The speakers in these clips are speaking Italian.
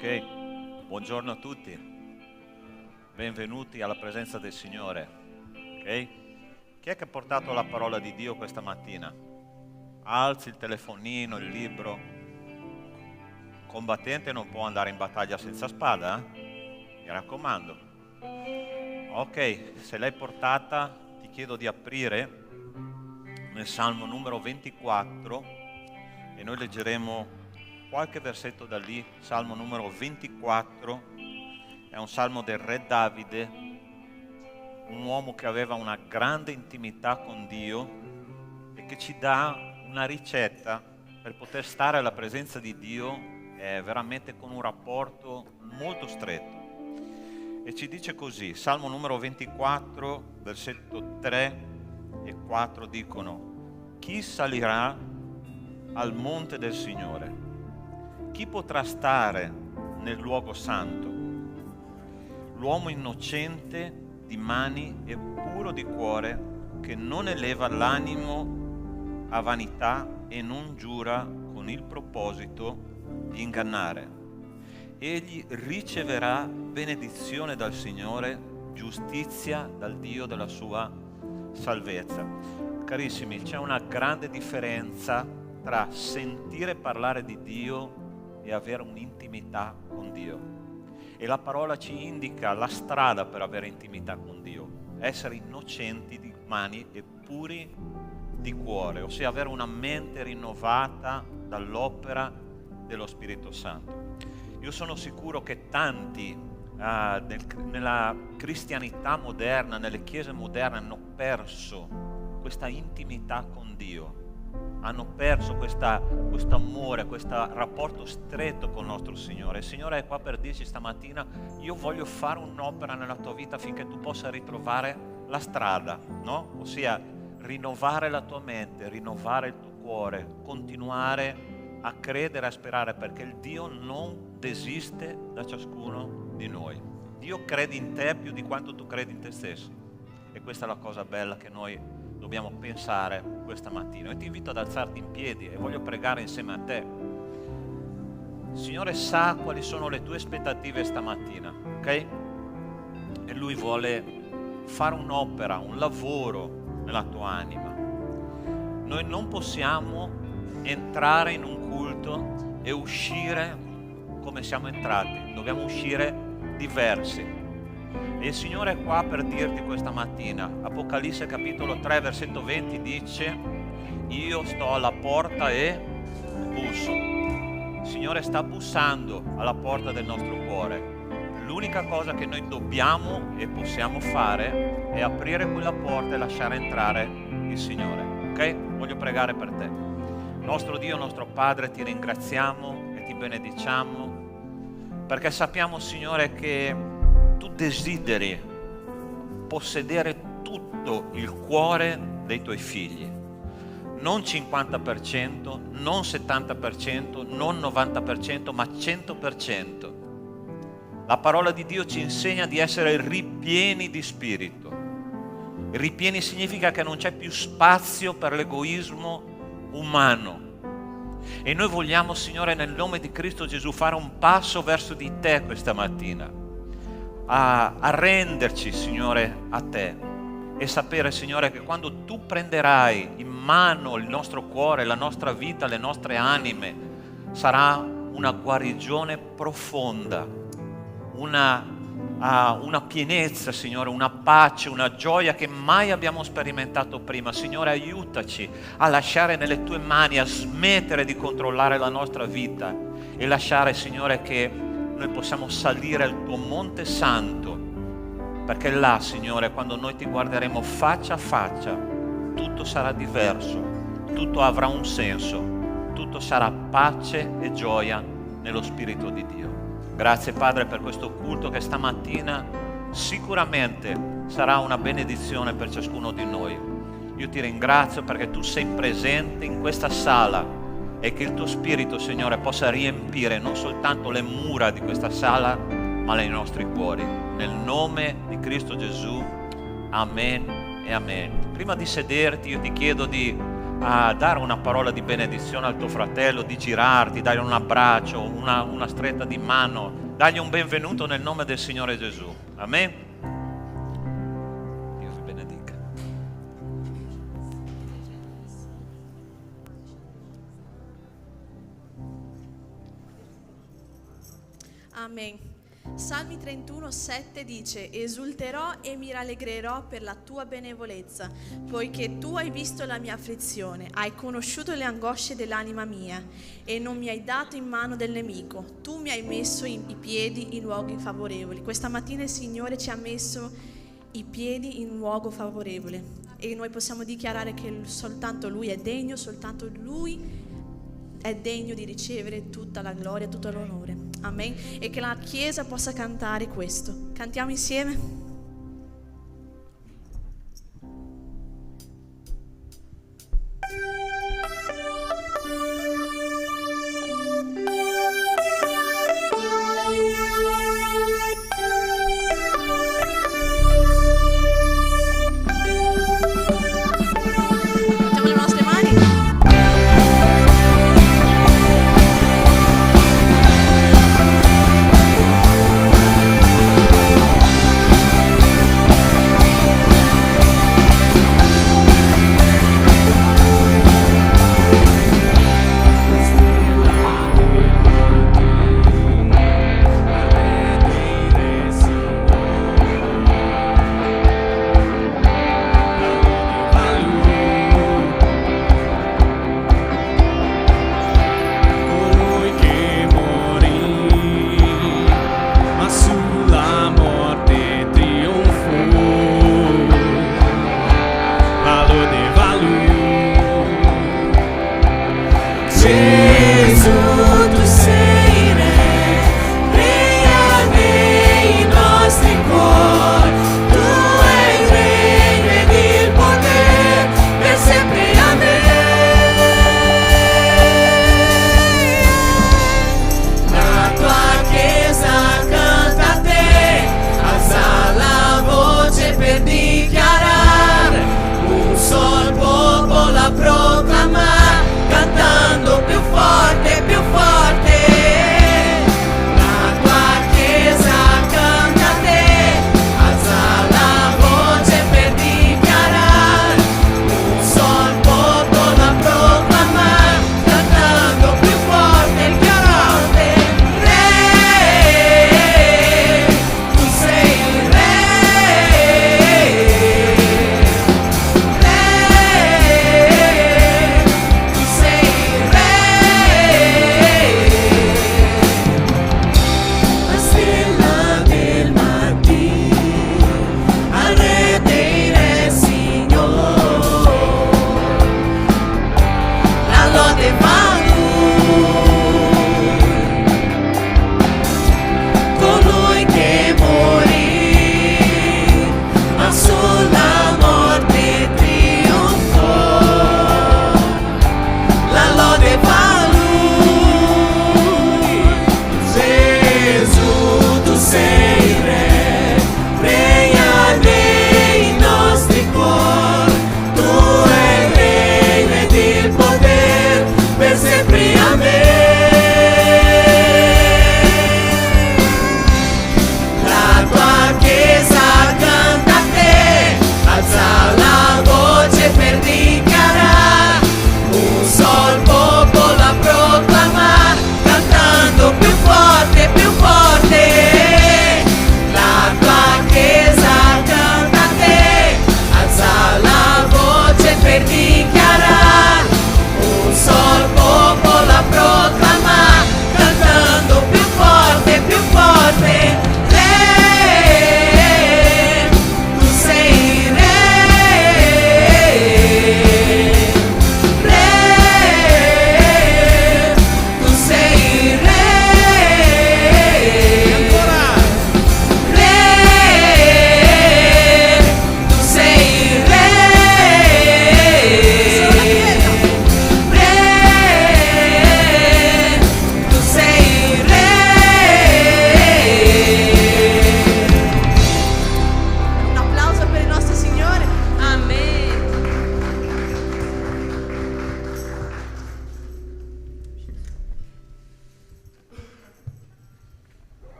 Ok, buongiorno a tutti, benvenuti alla presenza del Signore. Ok? Chi è che ha portato la parola di Dio questa mattina? Alzi il telefonino, il libro. Un combattente non può andare in battaglia senza spada, eh? Mi raccomando. Ok, se l'hai portata, ti chiedo di aprire nel Salmo numero 24 e noi leggeremo qualche versetto da lì. Salmo numero 24 è un salmo del re Davide, un uomo che aveva una grande intimità con Dio e che ci dà una ricetta per poter stare alla presenza di Dio veramente con un rapporto molto stretto. E ci dice così, Salmo numero 24, versetto 3 e 4 dicono: chi salirà al monte del Signore? Chi potrà stare nel luogo santo? L'uomo innocente di mani e puro di cuore, che non eleva l'animo a vanità e non giura con il proposito di ingannare. Egli riceverà benedizione dal Signore, giustizia dal Dio della sua salvezza. Carissimi, c'è una grande differenza tra sentire parlare di Dio e avere un'intimità con Dio. E la parola ci indica la strada per avere intimità con Dio: essere innocenti di mani e puri di cuore, ossia avere una mente rinnovata dall'opera dello Spirito Santo. Io sono sicuro che tanti nella cristianità moderna, nelle chiese moderne, hanno perso questa intimità con Dio, hanno perso questo amore, questo rapporto stretto con il nostro Signore. Il Signore è qua per dirci stamattina: io voglio fare un'opera nella tua vita affinché tu possa ritrovare la strada, no? Ossia rinnovare la tua mente, rinnovare il tuo cuore, continuare a credere, a sperare, perché il Dio non desiste da ciascuno di noi. Dio crede in te più di quanto tu credi in te stesso, e questa è la cosa bella che noi dobbiamo pensare questa mattina. Io ti invito ad alzarti in piedi e voglio pregare insieme a te. Il Signore sa quali sono le tue aspettative stamattina, ok? E Lui vuole fare un'opera, un lavoro nella tua anima. Noi non possiamo entrare in un culto e uscire come siamo entrati, dobbiamo uscire diversi. E il Signore è qua per dirti questa mattina. Apocalisse capitolo 3 versetto 20 dice: io sto alla porta e busso. Il Signore sta bussando alla porta del nostro cuore. L'unica cosa che noi dobbiamo e possiamo fare è aprire quella porta e lasciare entrare il Signore. Ok? Voglio pregare per te. Nostro Dio, nostro Padre, ti ringraziamo e ti benediciamo, perché sappiamo, Signore, che tu desideri possedere tutto il cuore dei tuoi figli, non 50%, non 70%, non 90%, ma 100%. La parola di Dio ci insegna di essere ripieni di spirito. Ripieni significa che non c'è più spazio per l'egoismo umano. E noi vogliamo, Signore, nel nome di Cristo Gesù, fare un passo verso di te questa mattina, a renderci, Signore, a te, e sapere, Signore, che quando tu prenderai in mano il nostro cuore, la nostra vita, le nostre anime, sarà una guarigione profonda, una pienezza, Signore, una pace, una gioia che mai abbiamo sperimentato prima. Signore, aiutaci a lasciare nelle tue mani, a smettere di controllare la nostra vita e lasciare, Signore, che noi possiamo salire al tuo monte santo, perché là, Signore, quando noi ti guarderemo faccia a faccia, tutto sarà diverso, tutto avrà un senso, tutto sarà pace e gioia nello Spirito di Dio. Grazie, Padre, per questo culto che stamattina sicuramente sarà una benedizione per ciascuno di noi. Io ti ringrazio perché tu sei presente in questa sala e che il tuo Spirito, Signore, possa riempire non soltanto le mura di questa sala, ma nei nostri cuori. Nel nome di Cristo Gesù, amen e amen. Prima di sederti io ti chiedo di a dare una parola di benedizione al tuo fratello, di girarti, dargli un abbraccio, una stretta di mano, dargli un benvenuto nel nome del Signore Gesù. Amen. Dio vi benedica. Amen. Salmi 31,7 dice: esulterò e mi rallegrerò per la tua benevolenza, poiché tu hai visto la mia afflizione, hai conosciuto le angosce dell'anima mia e non mi hai dato in mano del nemico. Tu mi hai messo i piedi in luoghi favorevoli. Questa mattina il Signore ci ha messo i piedi in un luogo favorevole e noi possiamo dichiarare che soltanto Lui è degno, soltanto Lui è degno di ricevere tutta la gloria, tutto l'onore. Amen. E che la Chiesa possa cantare questo. Cantiamo insieme? Mettiamo le nostre mani.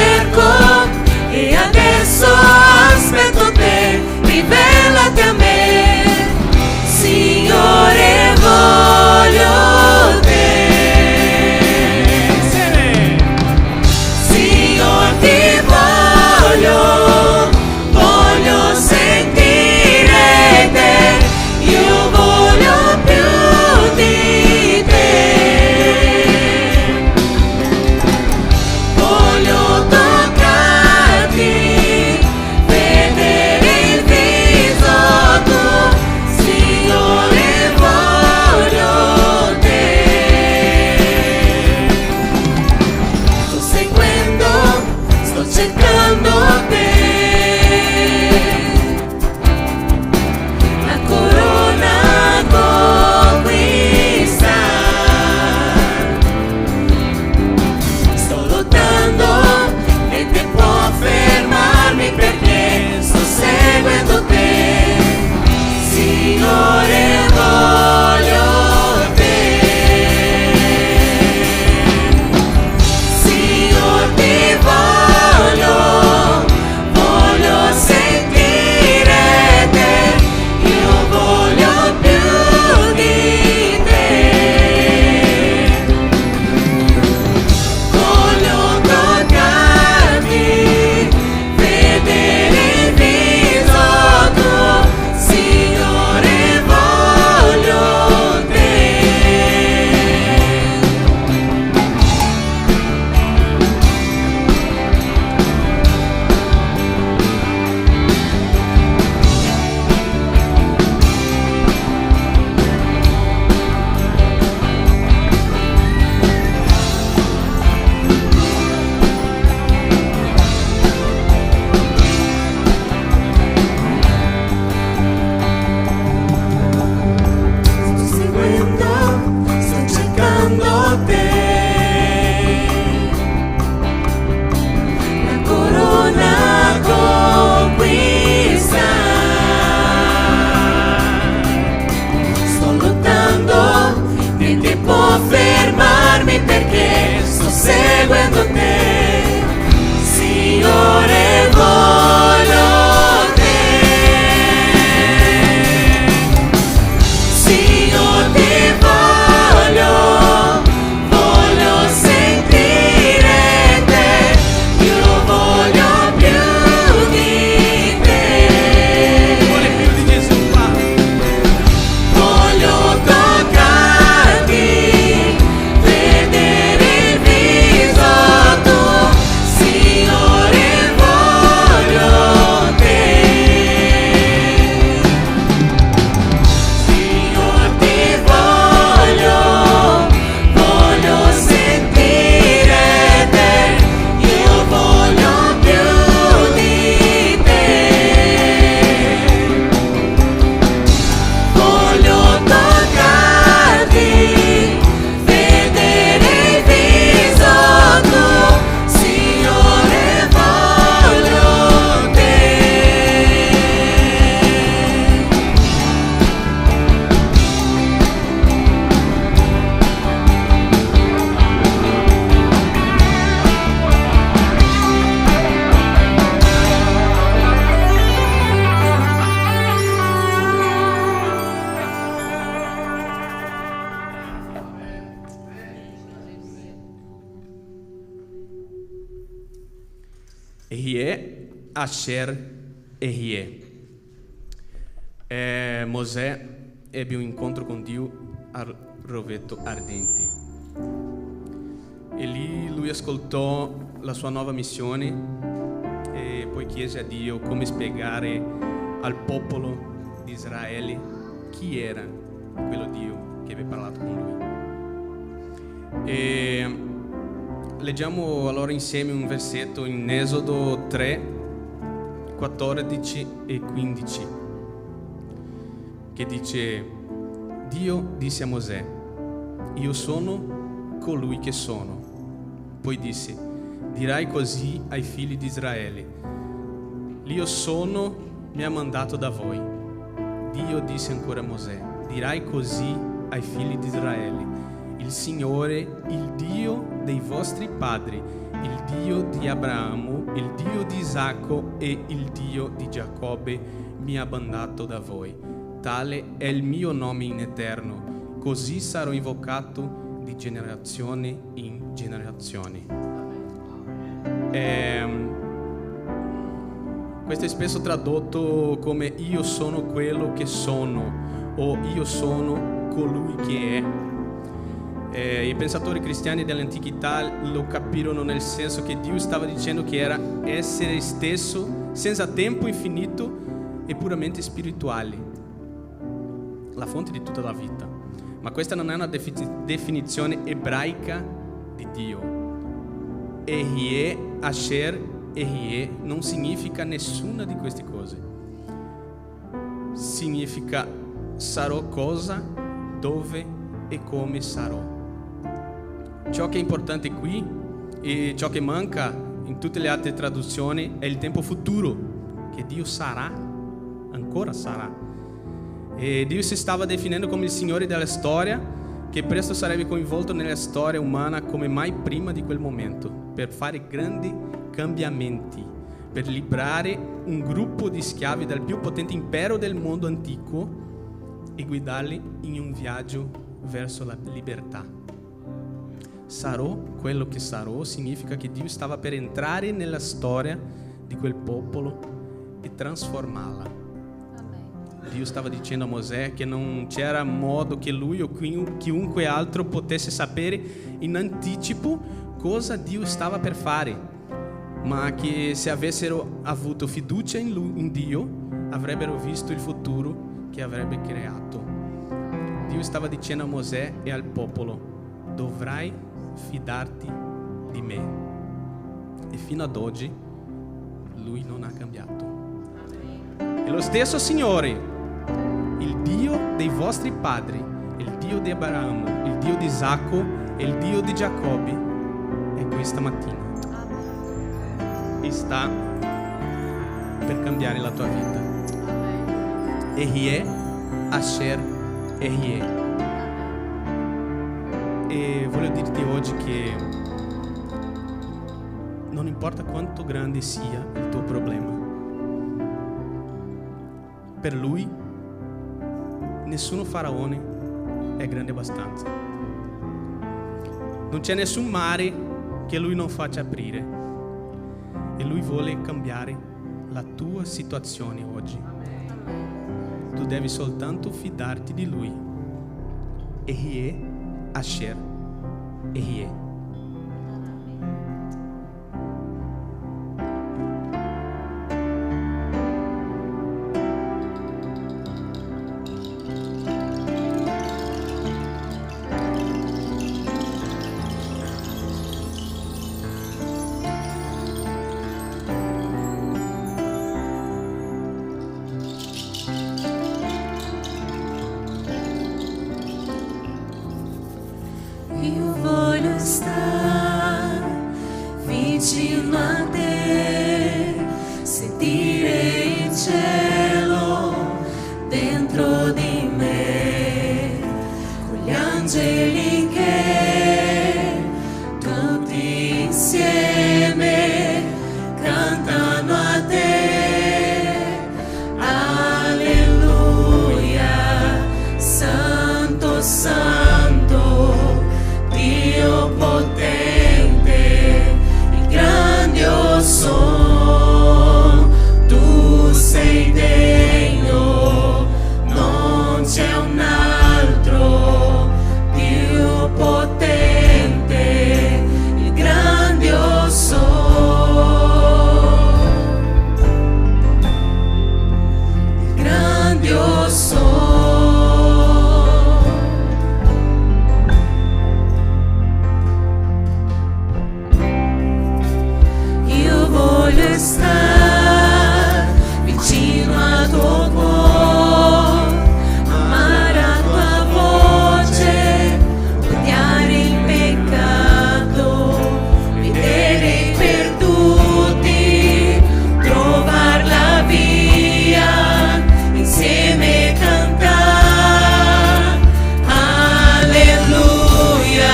cerco e adesso aspetto te, rivelati a me, Signore, voglio te. Signor, ti voglio sentire te, io voglio più di te, voglio toccarti, vedere il viso tuo, Signore, voglio te. Sto seguendo, sto cercando te, la corona conquista. Sto lottando e te può fermarmi perché sto seguendo te, Signore, voglio te. Signor, ti voglio sentire te, io voglio più di te, voglio toccarti, vedere il viso tuo, Signore, voglio te. Sto seguendo, sto cercando te, la corona conquista. Sto lottando, niente può fermarmi perché sto seguendo te, Signore, voglio te. Signor, ti voglio sentire te, io voglio più di te, Più di Gesù qua. voglio toccarti, vedere il viso tuo, Signore, voglio te. Signor, ti voglio sentire te, io voglio più di te, voglio toccarti, vedere il viso tuo, Signore, voglio te. Ehie, Asher, Ehie. Mosè ebbe un incontro con Dio al roveto ardenti. E lì lui ascoltò la sua nuova missione e poi chiese a Dio come spiegare al popolo di Israele chi era quello Dio che aveva parlato con lui. E leggiamo allora insieme un versetto in Esodo 3, 14 e 15, che dice: Dio disse a Mosè: io sono colui che sono. Poi disse: dirai così ai figli di Israele: l'Io sono mi ha mandato da voi. Dio disse ancora a Mosè: dirai così ai figli di Israele: il Signore, il Dio dei vostri padri, il Dio di Abramo, il Dio di Isacco e il Dio di Giacobbe mi ha mandato da voi. Tale è il mio nome in eterno, così sarò invocato di generazione in generazione. Questo è spesso tradotto come io sono quello che sono o io sono colui che è. I pensatori cristiani dell'antichità lo capirono nel senso che Dio stava dicendo che era essere stesso, senza tempo, infinito e puramente spirituale, la fonte di tutta la vita. Ma questa non è una definizione ebraica di Dio. Ehyeh, Asher, Ehyeh non significa nessuna di queste cose. Significa sarò cosa, dove e come sarò. Ciò che è importante qui e ciò che manca in tutte le altre traduzioni è il tempo futuro, che Dio sarà, ancora sarà. E Dio si stava definendo come il Signore della storia, che presto sarebbe coinvolto nella storia umana come mai prima di quel momento, per fare grandi cambiamenti, per liberare un gruppo di schiavi dal più potente impero del mondo antico e guidarli in un viaggio verso la libertà. Sarò quello che sarò significa che Dio stava per entrare nella storia di quel popolo e trasformarla. Dio stava dicendo a Mosè che non c'era modo che lui o chiunque altro potesse sapere in anticipo cosa Dio stava per fare, ma che se avessero avuto fiducia in Dio avrebbero visto il futuro che avrebbe creato. Dio stava dicendo a Mosè e al popolo: dovrai fidarti di me. E fino ad oggi lui non ha cambiato. E lo stesso Signore, il Dio dei vostri padri, il Dio di Abramo, il Dio di Isacco e il Dio di Giacobbe, è questa mattina e sta per cambiare la tua vita. Ehyeh, Asher, Ehyeh. E voglio dirti oggi che non importa quanto grande sia il tuo problema, per lui nessuno faraone è grande abbastanza. Non c'è nessun mare che lui non faccia aprire, e lui vuole cambiare la tua situazione oggi. Tu devi soltanto fidarti di lui. Ehyeh, Asher, Ehyeh. Io voglio stare vicino a te, sentire il cielo dentro di me, con gli angeli che tutti insieme cantano a te. Alleluia, Santo, Santo, Dio potente, il grande io sono, tu sei degno, non c'è un altro, Dio potente, il grande io sono, il grande io sono. Voglio stare vicino al tuo cuore, amare la tua voce, odiare il peccato, vedere i perduti, trovare la via, insieme cantare. Alleluia,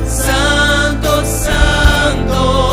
Santo, Santo,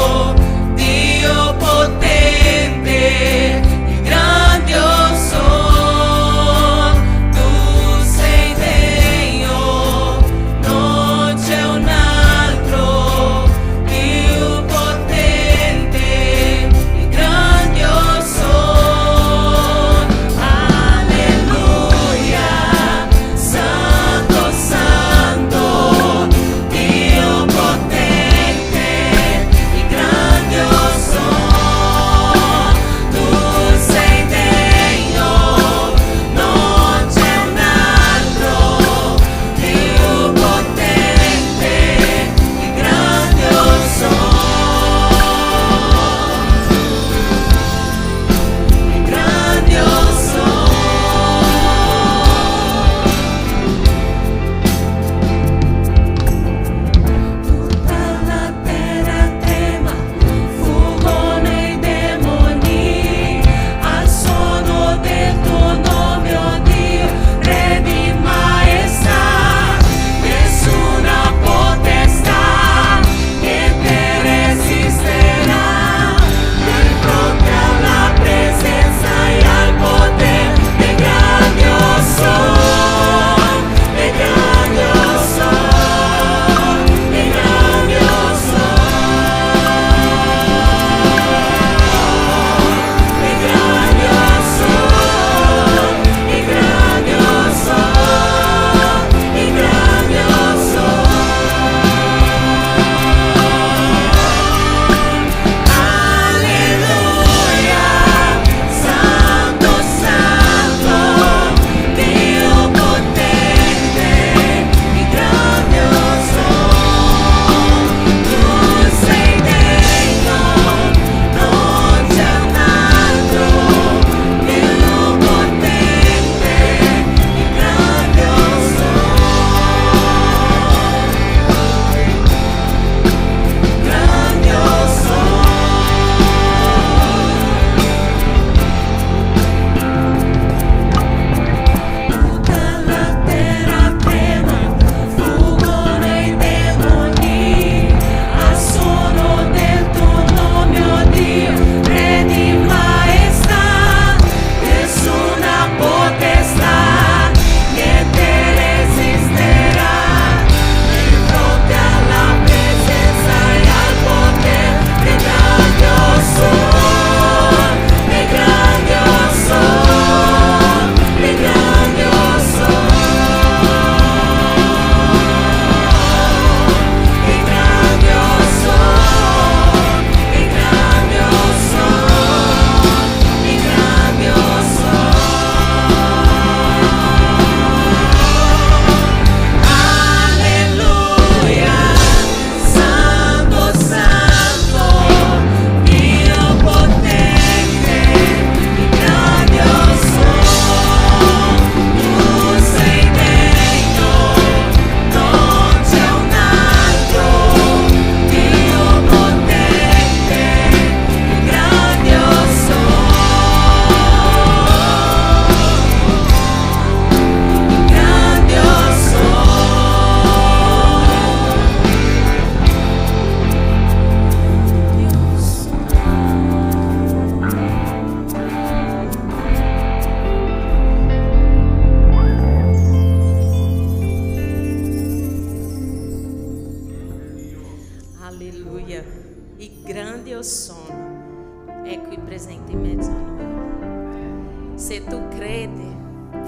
è qui presente in mezzo a noi. Se tu credi,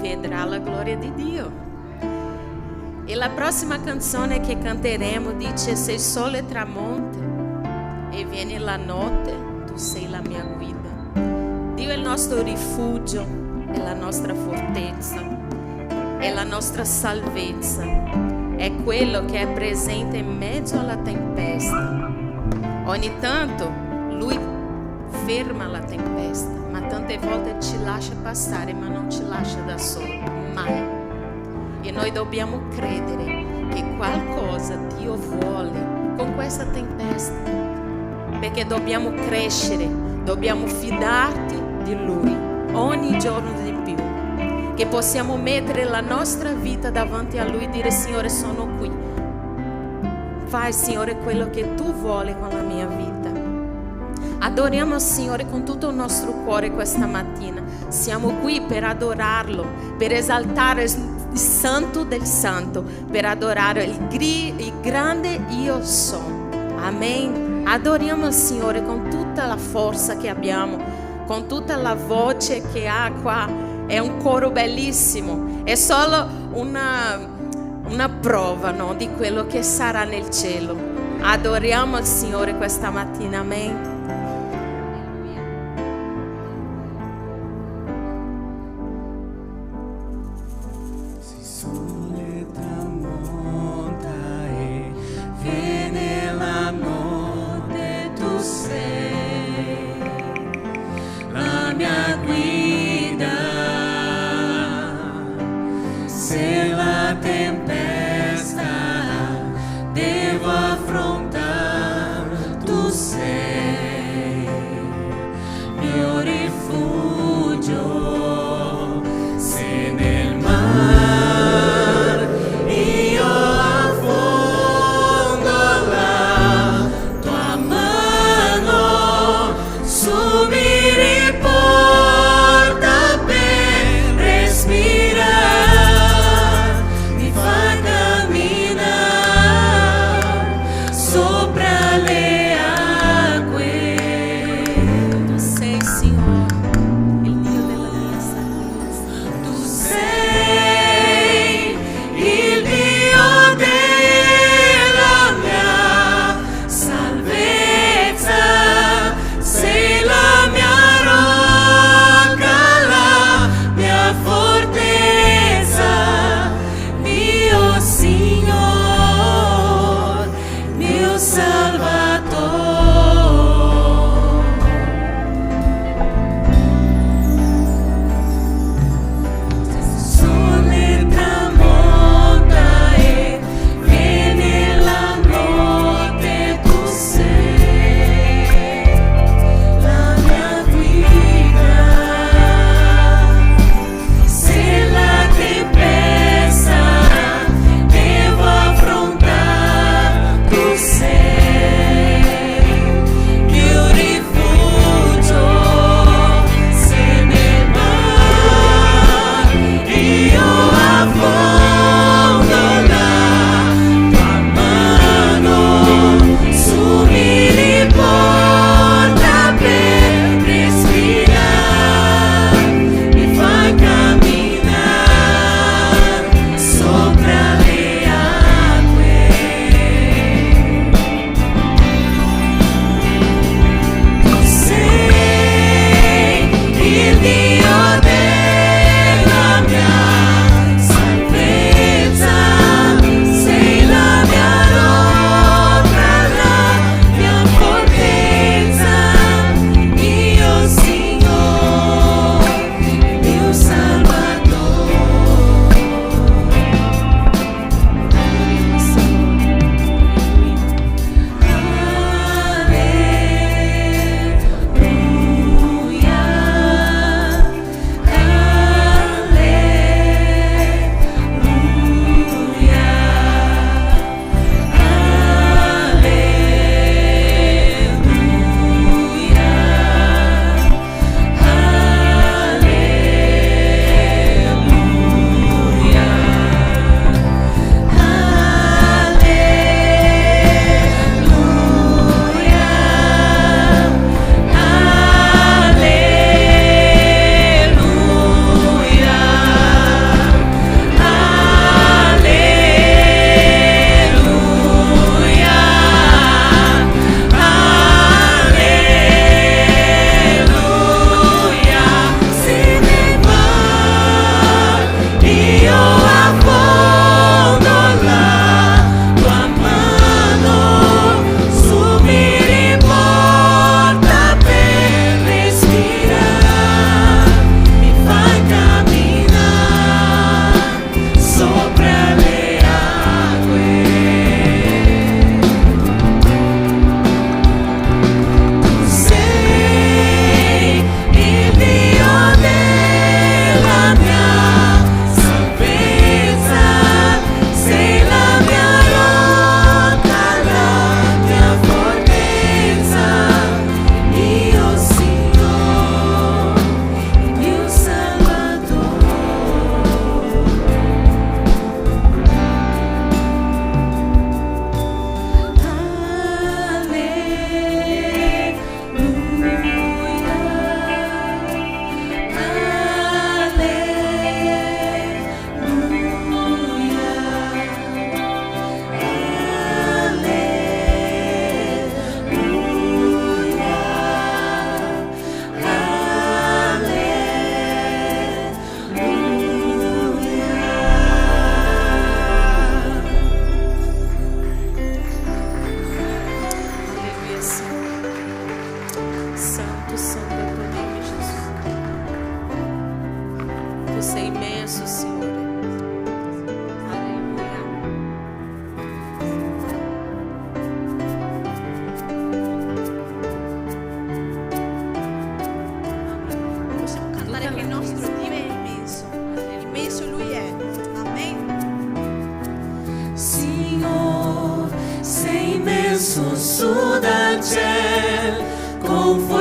vedrai la gloria di Dio. E la prossima canzone che canteremo dice: se il sole tramonta e viene la notte, tu sei la mia guida. Dio è il nostro rifugio, è la nostra fortezza, è la nostra salvezza, è quello che è presente in mezzo alla tempesta. Ogni tanto Lui ferma la tempesta, ma tante volte ci lascia passare, ma non ci lascia da soli, mai. E noi dobbiamo credere che qualcosa Dio vuole con questa tempesta, perché dobbiamo crescere, dobbiamo fidarti di Lui ogni giorno di più, che possiamo mettere la nostra vita davanti a Lui e dire: Signore, sono qui, fai, Signore, quello che tu vuoi con la mia vita. Adoriamo il Signore con tutto il nostro cuore questa mattina. Siamo qui per adorarlo, per esaltare il Santo del Santo, per adorare il grande Io sono. Amen. Adoriamo il Signore con tutta la forza che abbiamo, con tutta la voce che ha qua. È un coro bellissimo, è solo una prova, no, di quello che sarà nel cielo. Adoriamo il Signore questa mattina. Amen. Devo affrontare, tu sei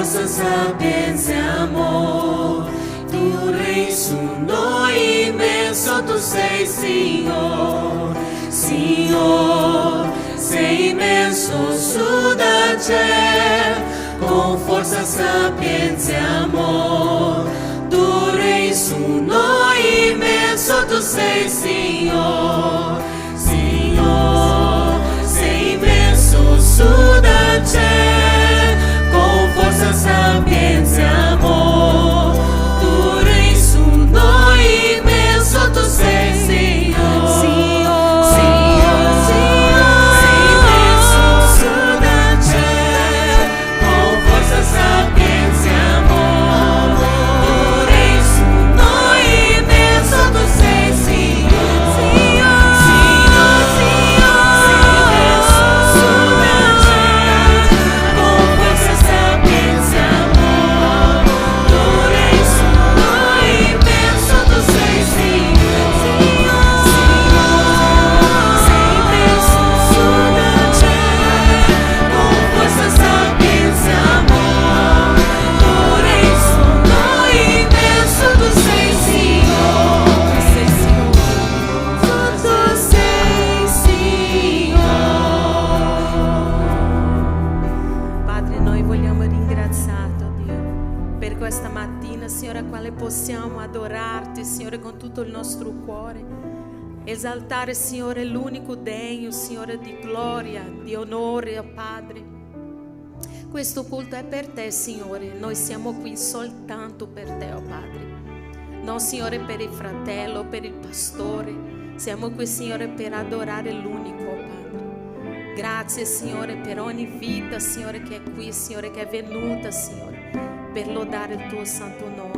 força, sapiência e amor. Tu reis su noi imenso, tu sei Senhor. Senhor, sei imenso su dal cielo, con forza, sapienza e amor. Tu reis su noi immenso, tu sei Senhor. Senhor, sei immenso su dal cielo, con forza, sapienza e amor. Tu reis su noi immenso, tu sei Senhor. Senhor, Senhor, Senhor, sei immenso su dal cielo, con forza, sapienza e amor. Tu reis su noi immenso, tu sei Senhor. Senhor, Senhor, Senhor, sei immenso su dal cielo, con forza, sapienza e amor. Tu reis su noi immenso, tu sei Senhor. Senhor, Senhor, sei immenso su dal cielo, con forza, sapienza e amor. Tu reis su noi immenso, tu sei Senhor. Tu sei Senhor. Tu sei Senhor. Padre, noi vogliamo ringraziarti, oh Dio, per questa mattina, Signore, a quale possiamo adorarti, Signore, con tutto il nostro cuore. Esaltare, Signore, l'unico degno, Signore, di gloria, di onore, oh Padre. Questo culto è per te, Signore. Noi siamo qui soltanto per te, oh Padre. Non, Signore, per il fratello, per il pastore. Siamo qui, Signore, per adorare l'unico, oh Padre. Grazie, Signore, per ogni vita, Signore, che è qui, Signore, che è venuta, Signore, per lodare il tuo santo nome.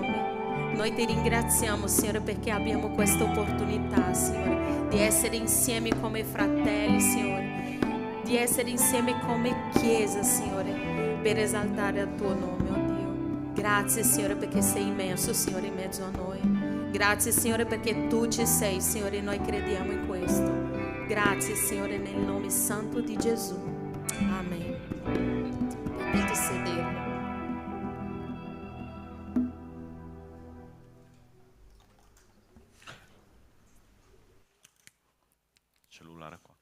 Noi ti ringraziamo, Signore, perché abbiamo questa opportunità, Signore, di essere insieme come fratelli, Signore, di essere insieme come Chiesa, Signore, per esaltare il tuo nome, oh Dio. Grazie, Signore, perché sei immenso, Signore, in mezzo a noi. Grazie, Signore, perché tu ci sei, Signore, e noi crediamo in questo. Grazie, Signore, nel nome santo di Gesù. Amen. Potete sedere. Cellulare qua.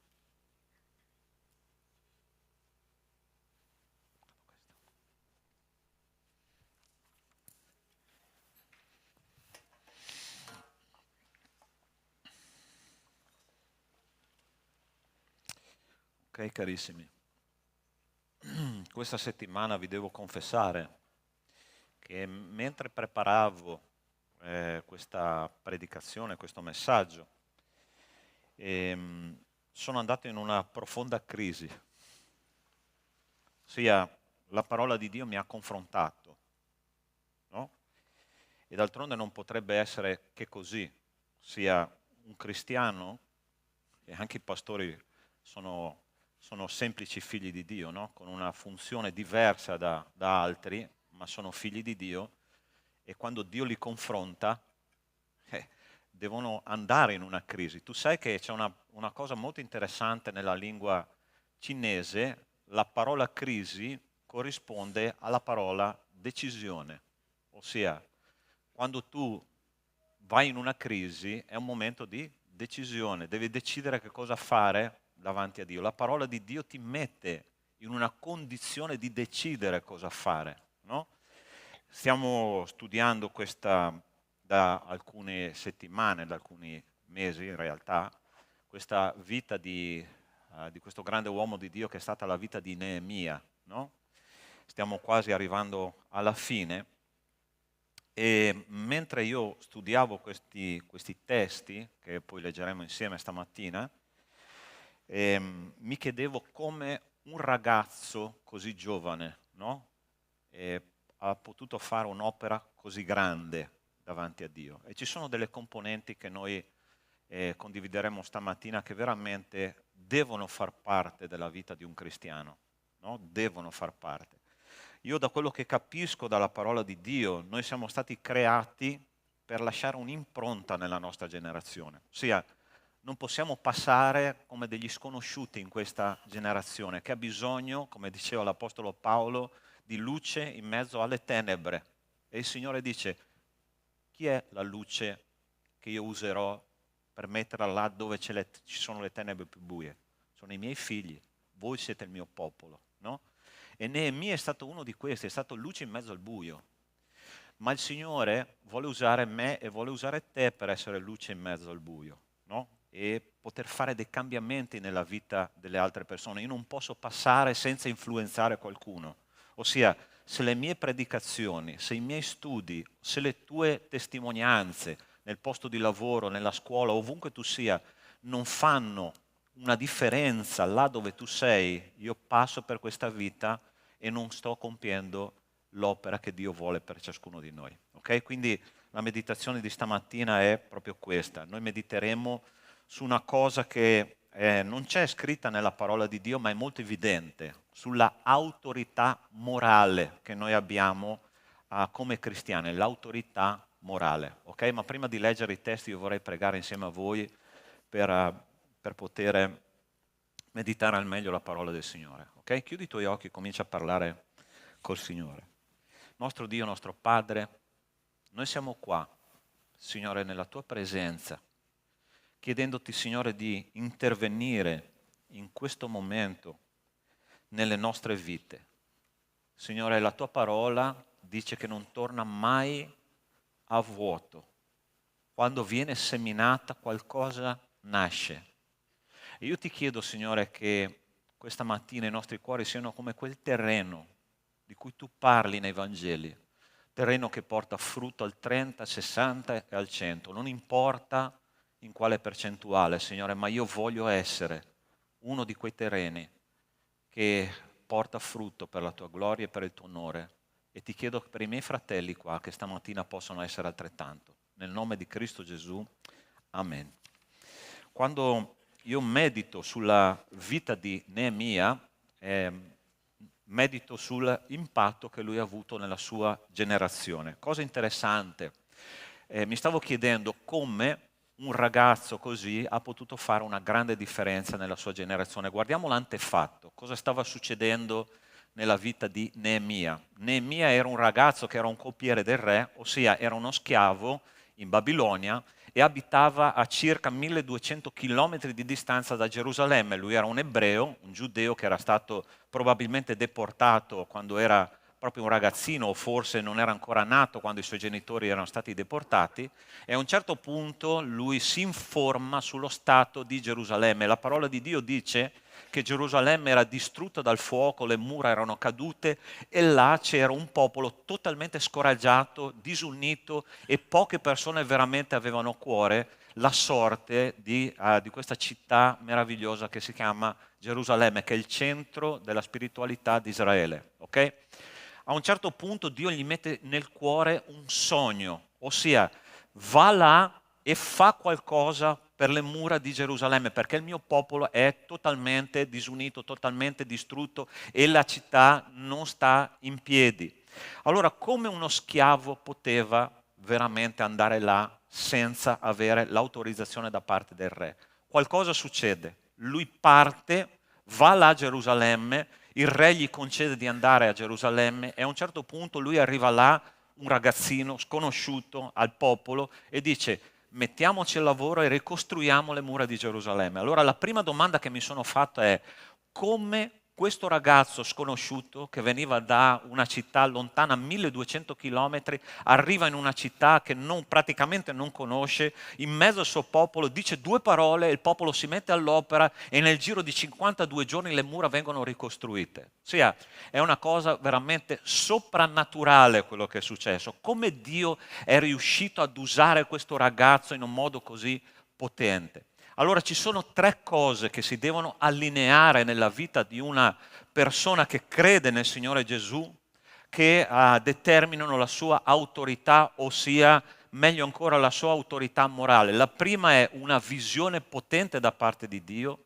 Ok, carissimi. Questa settimana vi devo confessare che mentre preparavo questa predicazione, questo messaggio, sono andato in una profonda crisi. Ossia, la parola di Dio mi ha confrontato, no? E d'altronde non potrebbe essere che così. Ossia, un cristiano, e anche i pastori sono semplici figli di Dio, no? Con una funzione diversa da altri, ma sono figli di Dio, e quando Dio li confronta devono andare in una crisi. Tu sai che c'è una cosa molto interessante nella lingua cinese: la parola crisi corrisponde alla parola decisione, ossia quando tu vai in una crisi è un momento di decisione, devi decidere che cosa fare davanti a Dio. La parola di Dio ti mette in una condizione di decidere cosa fare, no? Stiamo studiando questa da alcune settimane, da alcuni mesi in realtà, questa vita di questo grande uomo di Dio che è stata la vita di Neemia, no? Stiamo quasi arrivando alla fine, e mentre io studiavo questi testi, che poi leggeremo insieme stamattina, mi chiedevo come un ragazzo così giovane, no? Ha potuto fare un'opera così grande davanti a Dio. E ci sono delle componenti che noi condivideremo stamattina che veramente devono far parte della vita di un cristiano, no? Devono far parte. Io, da quello che capisco dalla parola di Dio, noi siamo stati creati per lasciare un'impronta nella nostra generazione. Ossia, non possiamo passare come degli sconosciuti in questa generazione che ha bisogno, come diceva l'Apostolo Paolo, di luce in mezzo alle tenebre. E il Signore dice, chi è la luce che io userò per metterla là dove ci sono le tenebre più buie? Sono i miei figli, voi siete il mio popolo, no? E Neemia è stato uno di questi, è stato luce in mezzo al buio. Ma il Signore vuole usare me e vuole usare te per essere luce in mezzo al buio, no? E poter fare dei cambiamenti nella vita delle altre persone. Io non posso passare senza influenzare qualcuno. Ossia, se le mie predicazioni, se i miei studi, se le tue testimonianze nel posto di lavoro, nella scuola, ovunque tu sia, non fanno una differenza là dove tu sei, io passo per questa vita e non sto compiendo l'opera che Dio vuole per ciascuno di noi. Ok? Quindi la meditazione di stamattina è proprio questa. Noi mediteremo su una cosa che non c'è scritta nella parola di Dio, ma è molto evidente, sulla autorità morale che noi abbiamo come cristiani, l'autorità morale. Ok? Ma prima di leggere i testi io vorrei pregare insieme a voi per poter meditare al meglio la parola del Signore. Ok? Chiudi i tuoi occhi e comincia a parlare col Signore. Nostro Dio, nostro Padre, noi siamo qua, Signore, nella Tua presenza, chiedendoti, Signore, di intervenire in questo momento nelle nostre vite. Signore, la Tua parola dice che non torna mai a vuoto. Quando viene seminata qualcosa nasce. E io ti chiedo, Signore, che questa mattina i nostri cuori siano come quel terreno di cui tu parli nei Vangeli, terreno che porta frutto al 30, al 60 e al 100. Non importa in quale percentuale, Signore, ma io voglio essere uno di quei terreni che porta frutto per la tua gloria e per il tuo onore. E ti chiedo per i miei fratelli qua che stamattina possano essere altrettanto. Nel nome di Cristo Gesù, amen. Quando io medito sulla vita di Neemia, medito sull'impatto che lui ha avuto nella sua generazione. Cosa interessante, mi stavo chiedendo come un ragazzo così ha potuto fare una grande differenza nella sua generazione. Guardiamo l'antefatto, cosa stava succedendo nella vita di Neemia. Neemia era un ragazzo che era un copiere del re, ossia era uno schiavo in Babilonia e abitava a circa 1200 chilometri di distanza da Gerusalemme. Lui era un ebreo, un giudeo che era stato probabilmente deportato quando era proprio un ragazzino o forse non era ancora nato quando i suoi genitori erano stati deportati, e a un certo punto lui si informa sullo stato di Gerusalemme. La parola di Dio dice che Gerusalemme era distrutta dal fuoco, le mura erano cadute e là c'era un popolo totalmente scoraggiato, disunito, e poche persone veramente avevano a cuore la sorte di questa città meravigliosa che si chiama Gerusalemme, che è il centro della spiritualità di Israele. Okay? A un certo punto Dio gli mette nel cuore un sogno, ossia va là e fa qualcosa per le mura di Gerusalemme, perché il mio popolo è totalmente disunito, totalmente distrutto e la città non sta in piedi. Allora, come uno schiavo poteva veramente andare là senza avere l'autorizzazione da parte del re? Qualcosa succede, lui parte, va là a Gerusalemme, il re gli concede di andare a Gerusalemme e a un certo punto lui arriva là, un ragazzino sconosciuto al popolo, e dice: mettiamoci al lavoro e ricostruiamo le mura di Gerusalemme. Allora la prima domanda che mi sono fatto è: come questo ragazzo sconosciuto che veniva da una città lontana 1200 chilometri arriva in una città che praticamente non conosce, in mezzo al suo popolo, dice 2 parole, il popolo si mette all'opera e nel giro di 52 giorni le mura vengono ricostruite. Sì, è una cosa veramente soprannaturale quello che è successo. Come Dio è riuscito ad usare questo ragazzo in un modo così potente. Allora ci sono 3 cose che si devono allineare nella vita di una persona che crede nel Signore Gesù, che determinano la sua autorità, ossia, meglio ancora, la sua autorità morale. La prima è una visione potente da parte di Dio.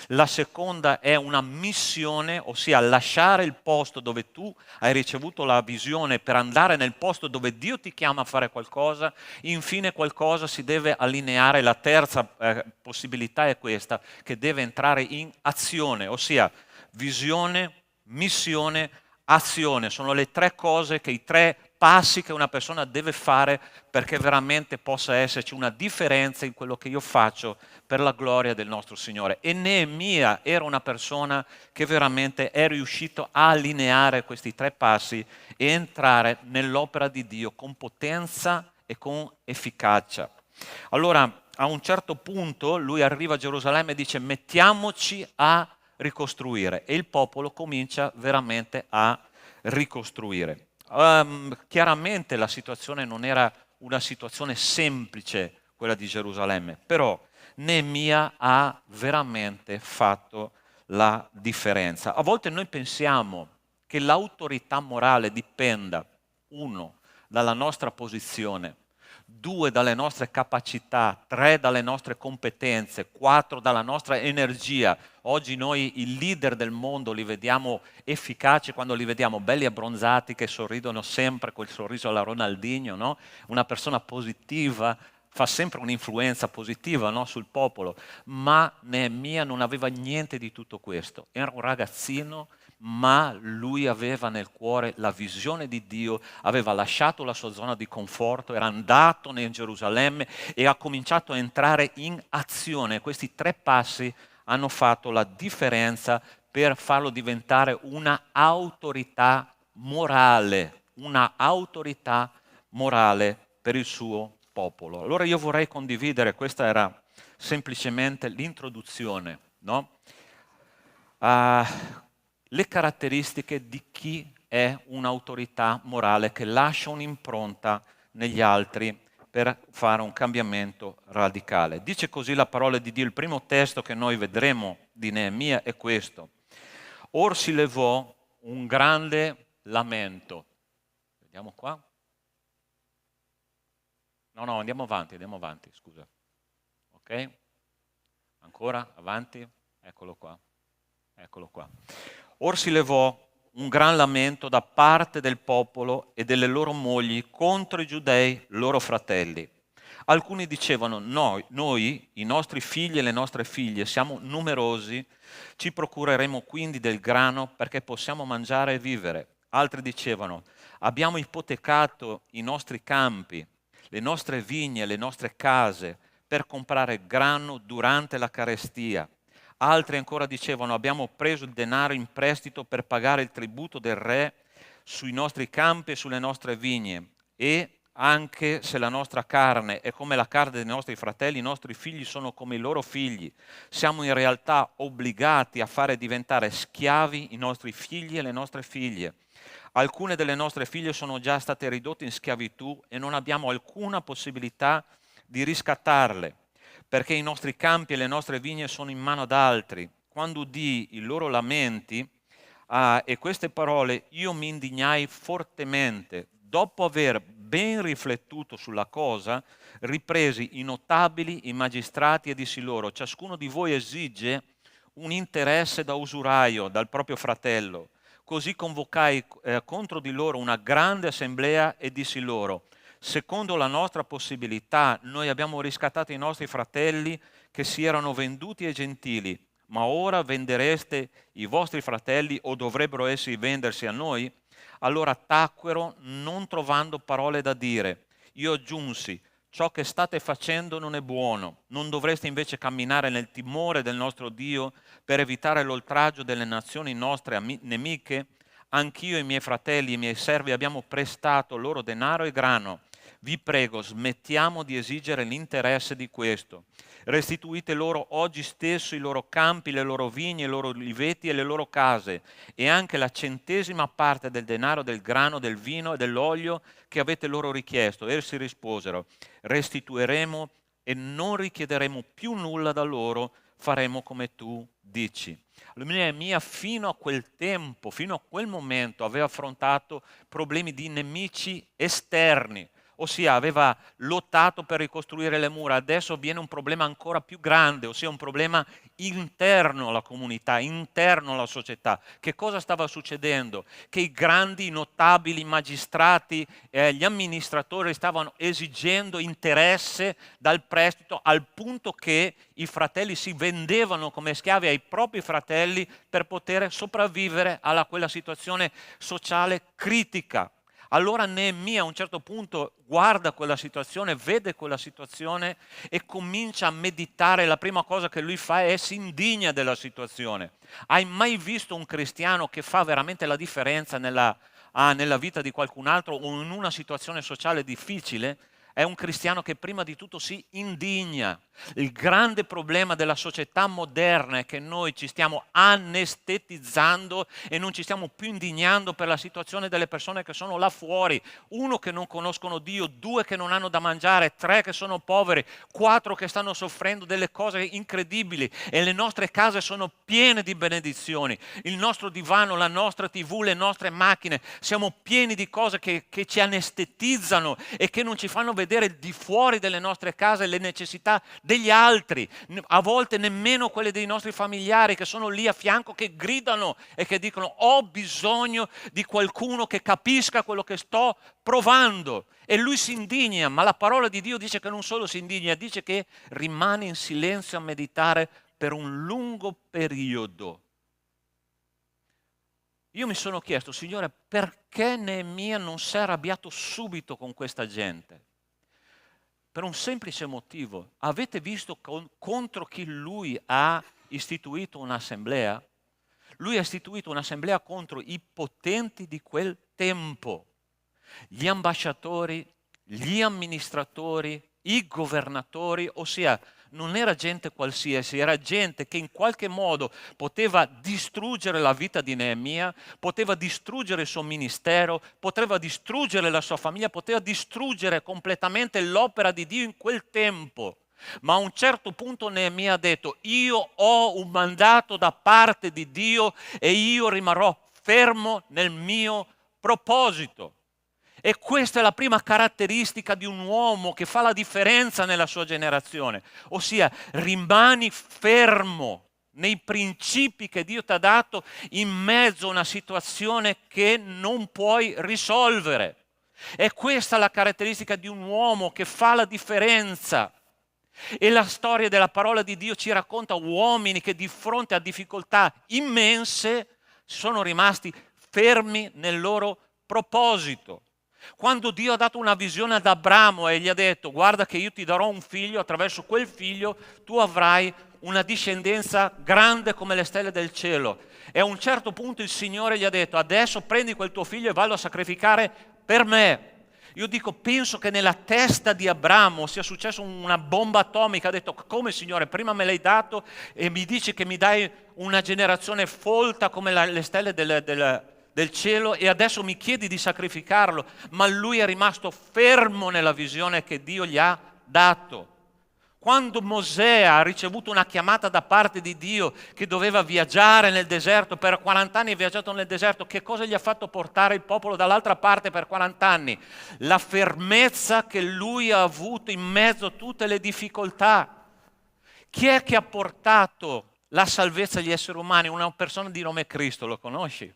La seconda è una missione, ossia lasciare il posto dove tu hai ricevuto la visione per andare nel posto dove Dio ti chiama a fare qualcosa. Infine qualcosa si deve allineare. La terza possibilità è questa, che deve entrare in azione, ossia visione, missione, azione, sono le 3 cose, che i 3 passi che una persona deve fare perché veramente possa esserci una differenza in quello che io faccio per la gloria del nostro Signore. E Neemia era una persona che veramente è riuscito a allineare questi 3 passi e entrare nell'opera di Dio con potenza e con efficacia. Allora, a un certo punto lui arriva a Gerusalemme e dice: mettiamoci a ricostruire, e il popolo comincia veramente a ricostruire. Chiaramente la situazione non era una situazione semplice, quella di Gerusalemme, però Neemia ha veramente fatto la differenza. A volte noi pensiamo che l'autorità morale dipenda, 1, dalla nostra posizione, 2 dalle nostre capacità, 3 dalle nostre competenze, 4 dalla nostra energia. Oggi noi i leader del mondo li vediamo efficaci quando li vediamo belli abbronzati, che sorridono sempre col sorriso alla Ronaldinho, no? Una persona positiva fa sempre un'influenza positiva, no? Sul popolo. Ma Neemia non aveva niente di tutto questo. Era un ragazzino, ma lui aveva nel cuore la visione di Dio, aveva lasciato la sua zona di conforto, era andato in Gerusalemme e ha cominciato a entrare in azione. Questi 3 passi hanno fatto la differenza per farlo diventare una autorità morale per il suo popolo. Allora io vorrei condividere, questa era semplicemente l'introduzione, no? Le caratteristiche di chi è un'autorità morale che lascia un'impronta negli altri per fare un cambiamento radicale. Dice così la parola di Dio. Il primo testo che noi vedremo di Neemia è questo: or si levò un grande lamento. Vediamo qua. No, andiamo avanti, scusa. Ok? Ancora, avanti, eccolo qua. Or si levò un gran lamento da parte del popolo e delle loro mogli contro i giudei, loro fratelli. Alcuni dicevano: noi, i nostri figli e le nostre figlie, siamo numerosi, ci procureremo quindi del grano perché possiamo mangiare e vivere. Altri dicevano: abbiamo ipotecato i nostri campi, le nostre vigne, le nostre case per comprare grano durante la carestia. Altri ancora dicevano: abbiamo preso il denaro in prestito per pagare il tributo del re sui nostri campi e sulle nostre vigne, e anche se la nostra carne è come la carne dei nostri fratelli, i nostri figli sono come i loro figli. Siamo in realtà obbligati a fare diventare schiavi i nostri figli e le nostre figlie. Alcune delle nostre figlie sono già state ridotte in schiavitù e non abbiamo alcuna possibilità di riscattarle, perché i nostri campi e le nostre vigne sono in mano ad altri. Quando udii i loro lamenti e queste parole, io mi indignai fortemente. Dopo aver ben riflettuto sulla cosa, ripresi i notabili, i magistrati e dissi loro: ciascuno di voi esige un interesse da usuraio dal proprio fratello. Così convocai contro di loro una grande assemblea e dissi loro: secondo la nostra possibilità, noi abbiamo riscattato i nostri fratelli che si erano venduti ai gentili, ma ora vendereste i vostri fratelli, o dovrebbero essi vendersi a noi? Allora tacquero, non trovando parole da dire. Io aggiunsi: ciò che state facendo non è buono. Non dovreste invece camminare nel timore del nostro Dio per evitare l'oltraggio delle nazioni nostre nemiche? Anch'io e i miei fratelli e i miei servi abbiamo prestato loro denaro e grano. Vi prego, smettiamo di esigere l'interesse di questo. Restituite loro oggi stesso i loro campi, le loro vigne, i loro oliveti e le loro case, e anche la 100ª parte del denaro, del grano, del vino e dell'olio che avete loro richiesto. Essi risposero: restituiremo e non richiederemo più nulla da loro, faremo come tu dici. Neemia fino a quel tempo, fino a quel momento, aveva affrontato problemi di nemici esterni, ossia aveva lottato per ricostruire le mura, adesso viene un problema ancora più grande, ossia un problema interno alla comunità, interno alla società. Che cosa stava succedendo? Che i grandi, i notabili, magistrati, gli amministratori stavano esigendo interesse dal prestito, al punto che i fratelli si vendevano come schiavi ai propri fratelli per poter sopravvivere a quella situazione sociale critica. Allora Neemia a un certo punto guarda quella situazione, vede quella situazione e comincia a meditare. La prima cosa che lui fa è si indigna della situazione. Hai mai visto un cristiano che fa veramente la differenza nella vita di qualcun altro o in una situazione sociale difficile? È un cristiano che prima di tutto si indigna. Il grande problema della società moderna è che noi ci stiamo anestetizzando e non ci stiamo più indignando per la situazione delle persone che sono là fuori. 1, che non conoscono Dio, 2, che non hanno da mangiare, 3, che sono poveri, 4, che stanno soffrendo delle cose incredibili, e le nostre case sono piene di benedizioni. Il nostro divano, la nostra TV, le nostre macchine, siamo pieni di cose che ci anestetizzano e che non ci fanno vedere il di fuori delle nostre case le necessità degli altri, a volte nemmeno quelle dei nostri familiari che sono lì a fianco, che gridano e che dicono: ho bisogno di qualcuno che capisca quello che sto provando. E lui si indigna, ma la parola di Dio dice che non solo si indigna, dice che rimane in silenzio a meditare per un lungo periodo. Io mi sono chiesto: Signore, perché Neemia non si è arrabbiato subito con questa gente? Per un semplice motivo. Avete visto contro chi lui ha istituito un'assemblea? Lui ha istituito un'assemblea contro i potenti di quel tempo, gli ambasciatori, gli amministratori, i governatori, ossia non era gente qualsiasi, era gente che in qualche modo poteva distruggere la vita di Neemia, poteva distruggere il suo ministero, poteva distruggere la sua famiglia, poteva distruggere completamente l'opera di Dio in quel tempo. Ma a un certo punto Neemia ha detto: io ho un mandato da parte di Dio e io rimarrò fermo nel mio proposito. E questa è la prima caratteristica di un uomo che fa la differenza nella sua generazione, ossia rimani fermo nei principi che Dio ti ha dato in mezzo a una situazione che non puoi risolvere. E questa è la caratteristica di un uomo che fa la differenza. E la storia della parola di Dio ci racconta uomini che di fronte a difficoltà immense sono rimasti fermi nel loro proposito. Quando Dio ha dato una visione ad Abramo e gli ha detto: guarda che io ti darò un figlio, attraverso quel figlio tu avrai una discendenza grande come le stelle del cielo. E a un certo punto il Signore gli ha detto: adesso prendi quel tuo figlio e vallo a sacrificare per me. Io dico, penso che nella testa di Abramo sia successa una bomba atomica. Ha detto: come, Signore, prima me l'hai dato e mi dici che mi dai una generazione folta come le stelle del cielo e adesso mi chiedi di sacrificarlo? Ma lui è rimasto fermo nella visione che Dio gli ha dato. Quando Mosè ha ricevuto una chiamata da parte di Dio che doveva viaggiare nel deserto, per 40 anni ha viaggiato nel deserto, che cosa gli ha fatto portare il popolo dall'altra parte per 40 anni? La fermezza che lui ha avuto in mezzo a tutte le difficoltà. Chi è che ha portato la salvezza agli esseri umani? Una persona di nome Cristo, lo conosci?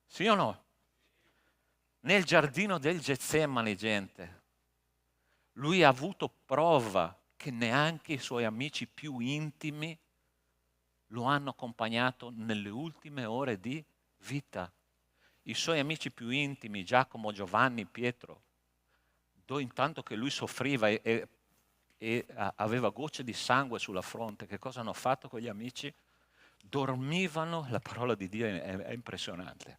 Sì o no? Nel giardino del Getsemani, gente, lui ha avuto prova che neanche i suoi amici più intimi lo hanno accompagnato nelle ultime ore di vita. I suoi amici più intimi, Giacomo, Giovanni, Pietro, intanto che lui soffriva e aveva gocce di sangue sulla fronte, che cosa hanno fatto quegli amici? Dormivano, la parola di Dio è impressionante,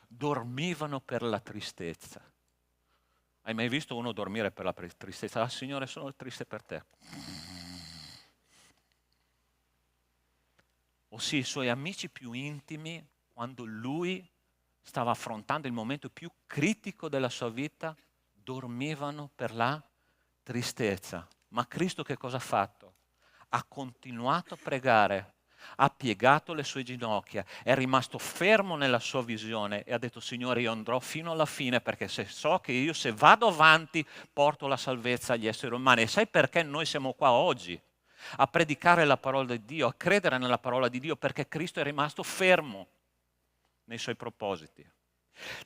dormivano per la tristezza. Hai mai visto uno dormire per la tristezza? Ah, Signore, sono triste per te. Ossia, i suoi amici più intimi, quando lui stava affrontando il momento più critico della sua vita, dormivano per la tristezza. Ma Cristo che cosa ha fatto? Ha continuato a pregare, ha piegato le sue ginocchia, è rimasto fermo nella sua visione e ha detto: Signore, io andrò fino alla fine, perché so che io, se vado avanti, porto la salvezza agli esseri umani. E sai perché noi siamo qua oggi a predicare la parola di Dio, a credere nella parola di Dio? Perché Cristo è rimasto fermo nei suoi propositi.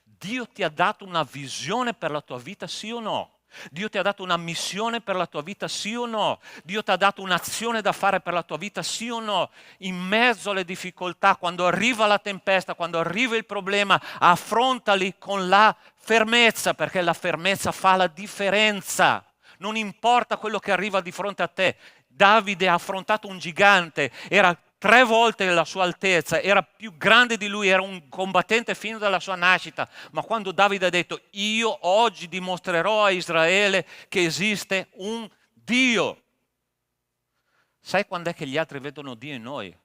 Dio ti ha dato una visione per la tua vita, sì o no? Dio ti ha dato una missione per la tua vita, sì o no? Dio ti ha dato un'azione da fare per la tua vita, sì o no? In mezzo alle difficoltà, quando arriva la tempesta, quando arriva il problema, affrontali con la fermezza, perché la fermezza fa la differenza. Non importa quello che arriva di fronte a te. Davide ha affrontato un gigante, era 3 volte la sua altezza, era più grande di lui, era un combattente fin dalla sua nascita, ma quando Davide ha detto: io oggi dimostrerò a Israele che esiste un Dio. Sai quando è che gli altri vedono Dio in noi?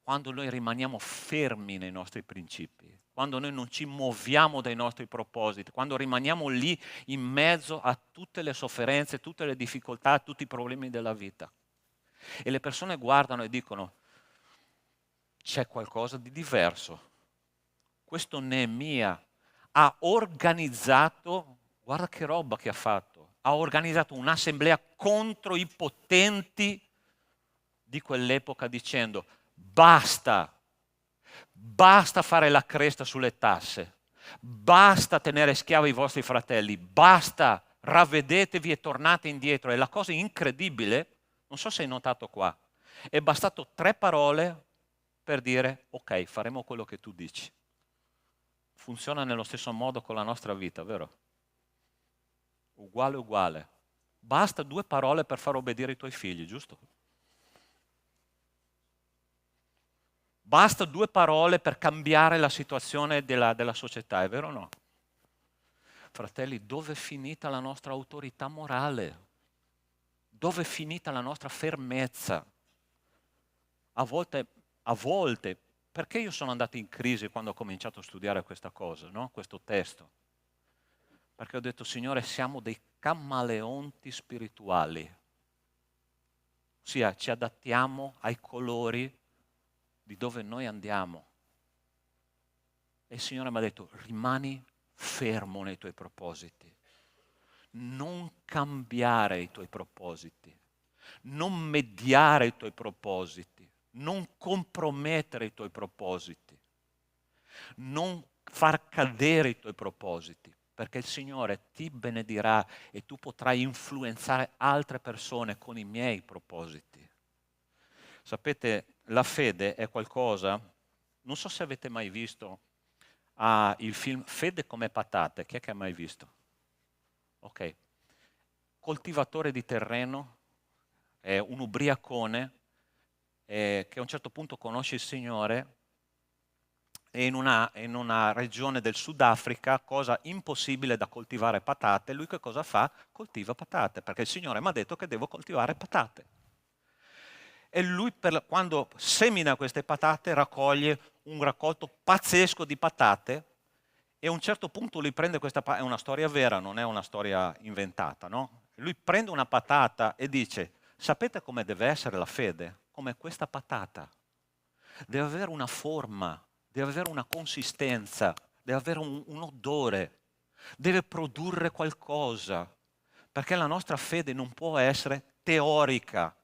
Quando noi rimaniamo fermi nei nostri principi, quando noi non ci muoviamo dai nostri propositi, quando rimaniamo lì in mezzo a tutte le sofferenze, tutte le difficoltà, tutti i problemi della vita. E le persone guardano e dicono: c'è qualcosa di diverso. Questo Neemia ha organizzato, guarda che roba che ha fatto, ha organizzato un'assemblea contro i potenti di quell'epoca, dicendo: basta fare la cresta sulle tasse, basta tenere schiavi i vostri fratelli, basta, ravvedetevi e tornate indietro. E la cosa incredibile, non so se hai notato qua, è bastato 3 parole per dire: ok, faremo quello che tu dici. Funziona nello stesso modo con la nostra vita, vero? Uguale. Basta 2 parole per far obbedire i tuoi figli, giusto? Basta 2 parole per cambiare la situazione della società, è vero o no? Fratelli, dove è finita la nostra autorità morale? Dove è finita la nostra fermezza? A volte, perché io sono andato in crisi quando ho cominciato a studiare questa cosa, no? Questo testo? Perché ho detto: Signore, siamo dei camaleonti spirituali. Ossia, ci adattiamo ai colori di dove noi andiamo. E il Signore mi ha detto: rimani fermo nei tuoi propositi. Non cambiare i tuoi propositi. Non mediare i tuoi propositi. Non compromettere i tuoi propositi, non far cadere i tuoi propositi, perché il Signore ti benedirà e tu potrai influenzare altre persone con i miei propositi. Sapete, la fede è qualcosa, non so se avete mai visto il film Fede come patate. Chi è che ha mai visto? Ok. Coltivatore di terreno, è un ubriacone che a un certo punto conosce il Signore, e in una regione del Sudafrica, cosa impossibile da coltivare patate, lui che cosa fa? Coltiva patate, perché il Signore mi ha detto che devo coltivare patate. E lui, quando semina queste patate, raccoglie un raccolto pazzesco di patate, e a un certo punto lui prende questa patata, è una storia vera, non è una storia inventata, no? Lui prende una patata e dice: sapete come deve essere la fede? Come questa patata. Deve avere una forma, deve avere una consistenza, deve avere un odore, deve produrre qualcosa, perché la nostra fede non può essere teorica,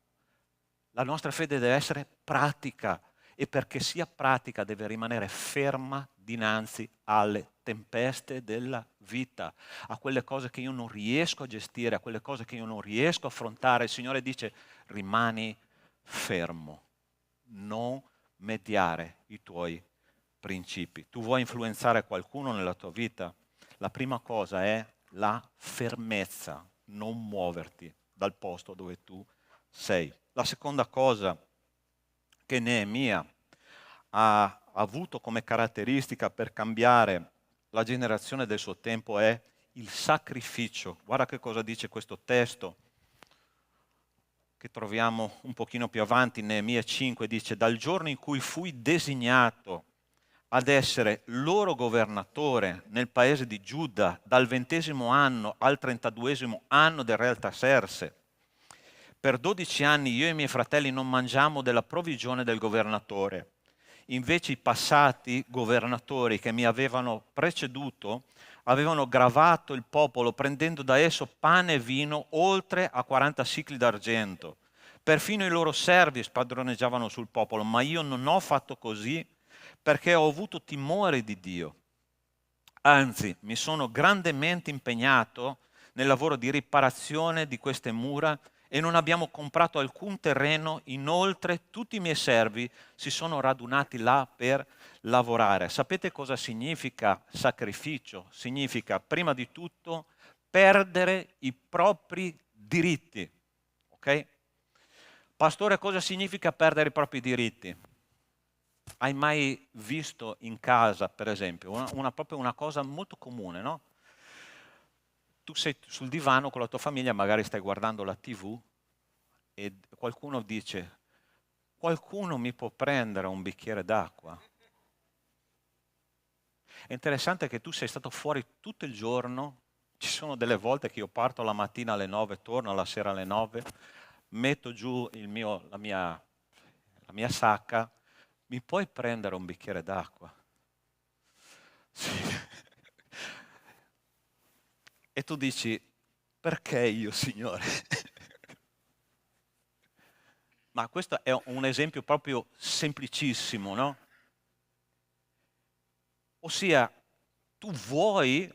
la nostra fede deve essere pratica, e perché sia pratica deve rimanere ferma dinanzi alle tempeste della vita, a quelle cose che io non riesco a gestire, a quelle cose che io non riesco a affrontare. Il Signore dice: rimani fermo, non mediare i tuoi principi. Tu vuoi influenzare qualcuno nella tua vita? La prima cosa è la fermezza, non muoverti dal posto dove tu sei. La seconda cosa che Neemia ha avuto come caratteristica per cambiare la generazione del suo tempo è il sacrificio. Guarda che cosa dice questo testo che troviamo un pochino più avanti, Neemia 5, dice: dal giorno in cui fui designato ad essere loro governatore nel paese di Giuda, dal 20° anno al 32° anno del re Artaserse, Per 12 anni io e i miei fratelli non mangiamo della provvigione del governatore. Invece i passati governatori che mi avevano preceduto avevano gravato il popolo prendendo da esso pane e vino oltre a 40 sicli d'argento. Perfino i loro servi spadroneggiavano sul popolo, ma io non ho fatto così perché ho avuto timore di Dio. Anzi, mi sono grandemente impegnato nel lavoro di riparazione di queste mura e non abbiamo comprato alcun terreno. Inoltre tutti i miei servi si sono radunati là per lavorare. Sapete cosa significa sacrificio? Significa prima di tutto perdere i propri diritti. Ok? Pastore, cosa significa perdere i propri diritti? Hai mai visto in casa, per esempio, proprio una cosa molto comune, no? Tu sei sul divano con la tua famiglia, magari stai guardando la TV e qualcuno dice: qualcuno mi può prendere un bicchiere d'acqua? È interessante che tu sei stato fuori tutto il giorno. Ci sono delle volte che io parto la mattina alle 9, torno la sera alle 9, metto giù la mia sacca. Mi puoi prendere un bicchiere d'acqua? Sì. E tu dici: perché io, Signore? Ma questo è un esempio proprio semplicissimo, no? Ossia, tu vuoi,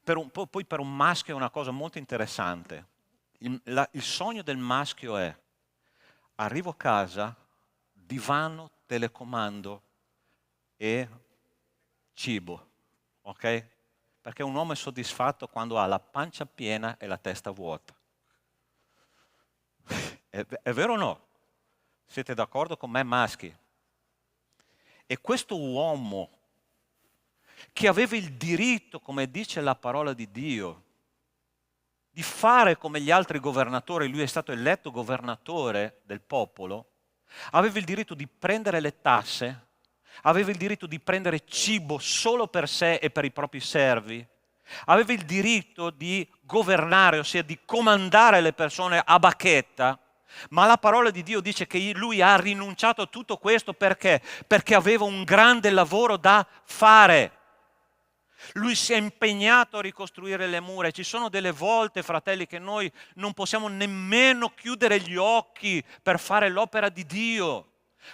poi per un maschio è una cosa molto interessante. Il sogno del maschio è: arrivo a casa, divano, telecomando e cibo, ok? Perché un uomo è soddisfatto quando ha la pancia piena e la testa vuota. È vero o no? Siete d'accordo con me, maschi? E questo uomo che aveva il diritto, come dice la parola di Dio, di fare come gli altri governatori, lui è stato eletto governatore del popolo, aveva il diritto di prendere le tasse, aveva il diritto di prendere cibo solo per sé e per i propri servi, aveva il diritto di governare, ossia di comandare le persone a bacchetta, ma la parola di Dio dice che lui ha rinunciato a tutto questo perché? Perché aveva un grande lavoro da fare. Lui si è impegnato a ricostruire le mura e ci sono delle volte, fratelli, che noi non possiamo nemmeno chiudere gli occhi per fare l'opera di Dio.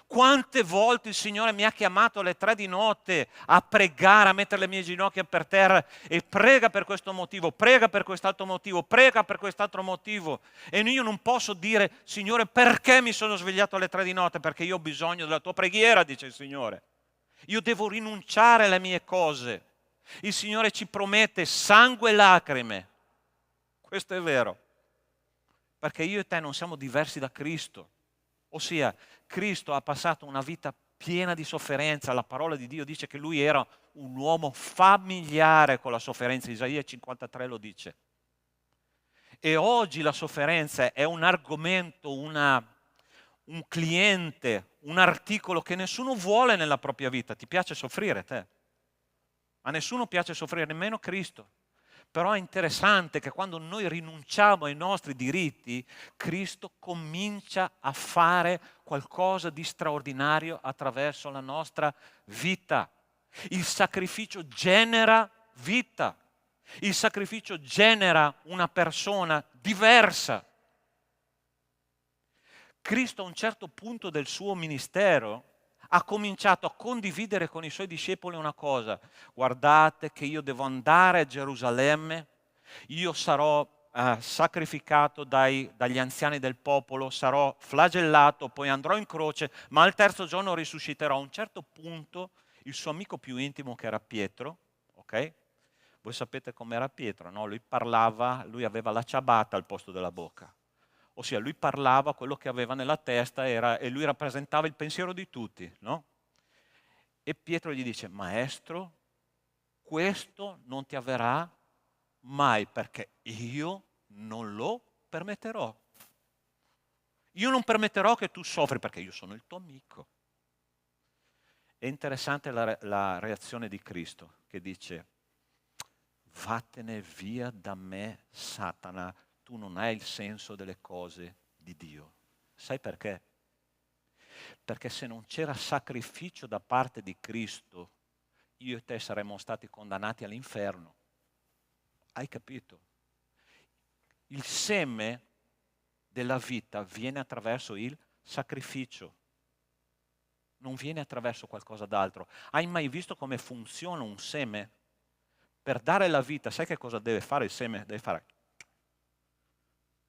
Quante volte il Signore mi ha chiamato alle 3 di notte a pregare, a mettere le mie ginocchia per terra e prega per questo motivo, prega per quest'altro motivo, prega per quest'altro motivo. E io non posso dire: Signore, perché mi sono svegliato alle 3 di notte? Perché io ho bisogno della tua preghiera, dice il Signore. Io devo rinunciare alle mie cose. Il Signore ci promette sangue e lacrime. Questo è vero. Perché io e te non siamo diversi da Cristo. Ossia, Cristo ha passato una vita piena di sofferenza. La parola di Dio dice che lui era un uomo familiare con la sofferenza. Isaia 53 lo dice. E oggi la sofferenza è un argomento, un cliente, un articolo che nessuno vuole nella propria vita. Ti piace soffrire, te? A nessuno piace soffrire, nemmeno Cristo. Però è interessante che quando noi rinunciamo ai nostri diritti, Cristo comincia a fare qualcosa di straordinario attraverso la nostra vita. Il sacrificio genera vita. Il sacrificio genera una persona diversa. Cristo a un certo punto del suo ministero ha cominciato a condividere con i suoi discepoli una cosa: guardate che io devo andare a Gerusalemme, io sarò sacrificato dagli anziani del popolo, sarò flagellato, poi andrò in croce, ma al terzo giorno risusciterò. A un certo punto il suo amico più intimo, che era Pietro, ok? Voi sapete com'era Pietro, no? Lui parlava, lui aveva la ciabatta al posto della bocca. Ossia, lui parlava quello che aveva nella testa e lui rappresentava il pensiero di tutti, no? E Pietro gli dice: Maestro, questo non ti avverrà mai, perché io non lo permetterò. Io non permetterò che tu soffri, perché io sono il tuo amico. È interessante la reazione di Cristo, che dice: vattene via da me, Satana, tu non hai il senso delle cose di Dio. Sai perché? Perché se non c'era sacrificio da parte di Cristo, io e te saremmo stati condannati all'inferno. Hai capito? Il seme della vita viene attraverso il sacrificio, non viene attraverso qualcosa d'altro. Hai mai visto come funziona un seme? Per dare la vita, sai che cosa deve fare il seme? Deve fare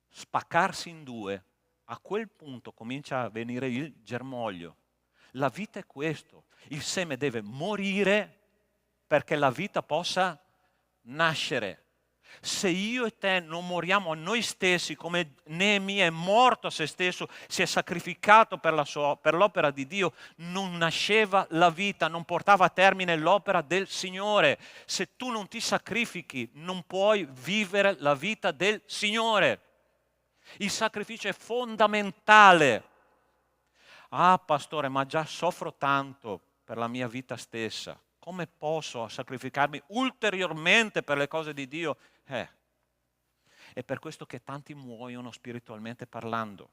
spaccarsi in due. A quel punto comincia a venire il germoglio. La vita è questo. Il seme deve morire perché la vita possa nascere. Se io e te non moriamo a noi stessi, come Neemia è morto a se stesso, si è sacrificato per l'opera di Dio, non nasceva la vita, non portava a termine l'opera del Signore. Se tu non ti sacrifichi, non puoi vivere la vita del Signore. Il sacrificio è fondamentale. Ah, pastore, ma già soffro tanto per la mia vita stessa. Come posso sacrificarmi ulteriormente per le cose di Dio? È per questo che tanti muoiono spiritualmente parlando.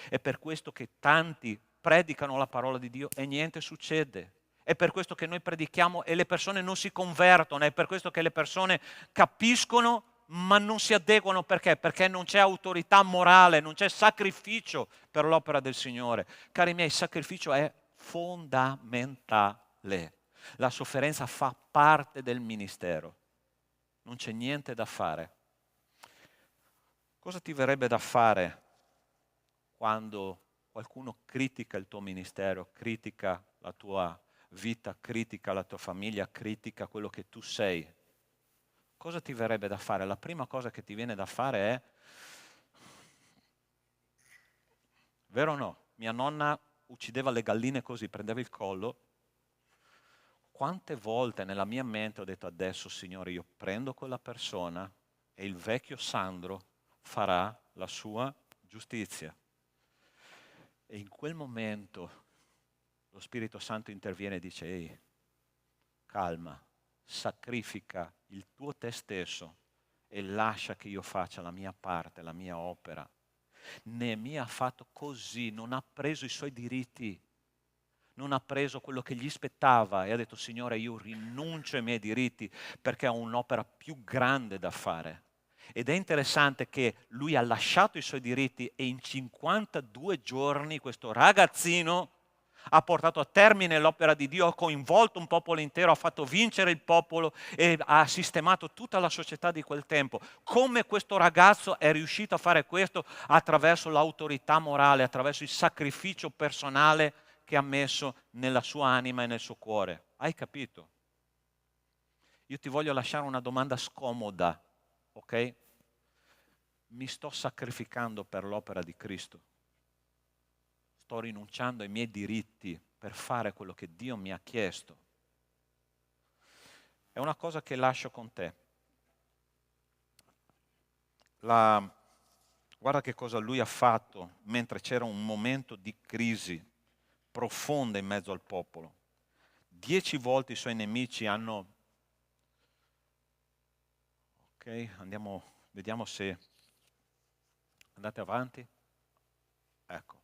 È per questo che tanti predicano la parola di Dio e niente succede. È per questo che noi predichiamo e le persone non si convertono. È per questo che le persone capiscono ma non si adeguano. Perché? Perché non c'è autorità morale, non c'è sacrificio per l'opera del Signore. Cari miei, il sacrificio è fondamentale. La sofferenza fa parte del ministero. Non c'è niente da fare. Cosa ti verrebbe da fare quando qualcuno critica il tuo ministero, critica la tua vita, critica la tua famiglia, critica quello che tu sei? Cosa ti verrebbe da fare? La prima cosa che ti viene da fare è, vero o no? Mia nonna uccideva le galline così, prendeva il collo. Quante volte nella mia mente ho detto adesso, Signore, io prendo quella persona e il vecchio Sandro farà la sua giustizia. E in quel momento lo Spirito Santo interviene e dice, ehi, calma, sacrifica il tuo te stesso e lascia che io faccia la mia parte, la mia opera. Neemia ha fatto così, non ha preso i suoi diritti, non ha preso quello che gli spettava e ha detto, Signore, io rinuncio ai miei diritti perché ho un'opera più grande da fare. Ed è interessante che lui ha lasciato i suoi diritti e in 52 giorni questo ragazzino ha portato a termine l'opera di Dio, ha coinvolto un popolo intero, ha fatto vincere il popolo e ha sistemato tutta la società di quel tempo. Come questo ragazzo è riuscito a fare questo? Attraverso l'autorità morale, attraverso il sacrificio personale che ha messo nella sua anima e nel suo cuore. Hai capito? Io ti voglio lasciare una domanda scomoda, ok? Mi sto sacrificando per l'opera di Cristo? Sto rinunciando ai miei diritti per fare quello che Dio mi ha chiesto? È una cosa che lascio con te. Guarda che cosa lui ha fatto mentre c'era un momento di crisi profonda in mezzo al popolo. 10 volte i suoi nemici hanno... Ok, vediamo se... Andate avanti. Ecco.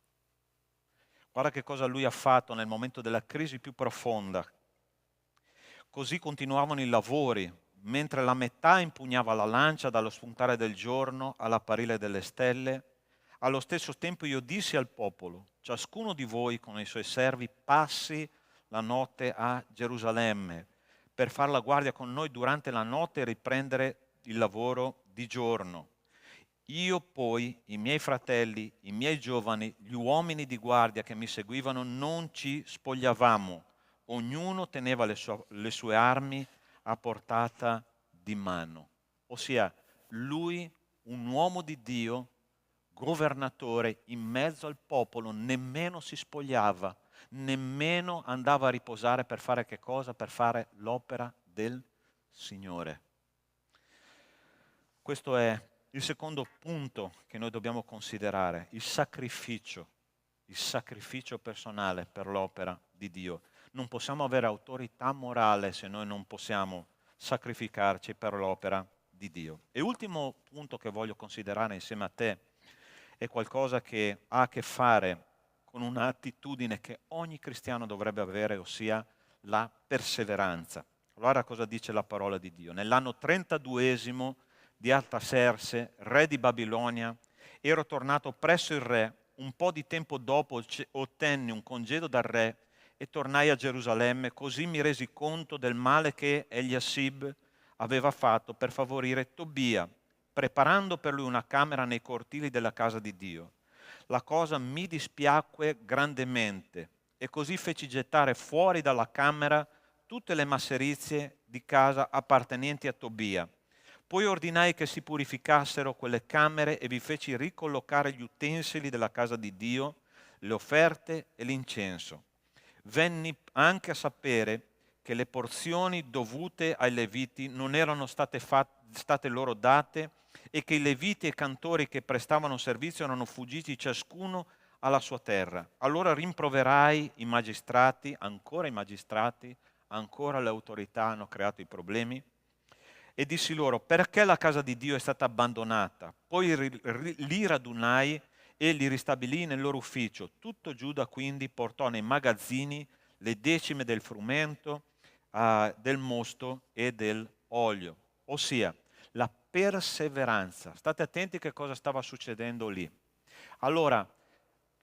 Guarda che cosa lui ha fatto nel momento della crisi più profonda. Così continuavano i lavori, mentre la metà impugnava la lancia dallo spuntare del giorno all'apparire delle stelle. Allo stesso tempo io dissi al popolo, ciascuno di voi con i suoi servi passi la notte a Gerusalemme per far la guardia con noi durante la notte e riprendere il lavoro di giorno. Io poi, i miei fratelli, i miei giovani, gli uomini di guardia che mi seguivano non ci spogliavamo, ognuno teneva le sue armi a portata di mano. Ossia, lui, un uomo di Dio, governatore in mezzo al popolo, nemmeno si spogliava, nemmeno andava a riposare per fare che cosa? Per fare l'opera del Signore. Questo è il secondo punto che noi dobbiamo considerare, il sacrificio personale per l'opera di Dio. Non possiamo avere autorità morale se noi non possiamo sacrificarci per l'opera di Dio. E ultimo punto che voglio considerare insieme a te è qualcosa che ha a che fare con un'attitudine che ogni cristiano dovrebbe avere, ossia la perseveranza. Allora cosa dice la parola di Dio? Nell'anno 32esimo di Artaserse, re di Babilonia, ero tornato presso il re. Un po' di tempo dopo ottenni un congedo dal re e tornai a Gerusalemme, così mi resi conto del male che Eliasib aveva fatto per favorire Tobia, preparando per lui una camera nei cortili della casa di Dio. La cosa mi dispiacque grandemente e così feci gettare fuori dalla camera tutte le masserizie di casa appartenenti a Tobia. Poi ordinai che si purificassero quelle camere e vi feci ricollocare gli utensili della casa di Dio, le offerte e l'incenso. Venni anche a sapere che le porzioni dovute ai Leviti non erano state loro date e che i Leviti e i cantori che prestavano servizio erano fuggiti ciascuno alla sua terra. Allora rimproverai i magistrati, ancora le autorità hanno creato i problemi, e dissi loro: perché la casa di Dio è stata abbandonata? Poi li radunai e li ristabilì nel loro ufficio. Tutto Giuda quindi portò nei magazzini le decime del frumento, del mosto e dell'olio, ossia la perseveranza. State attenti che cosa stava succedendo lì. Allora,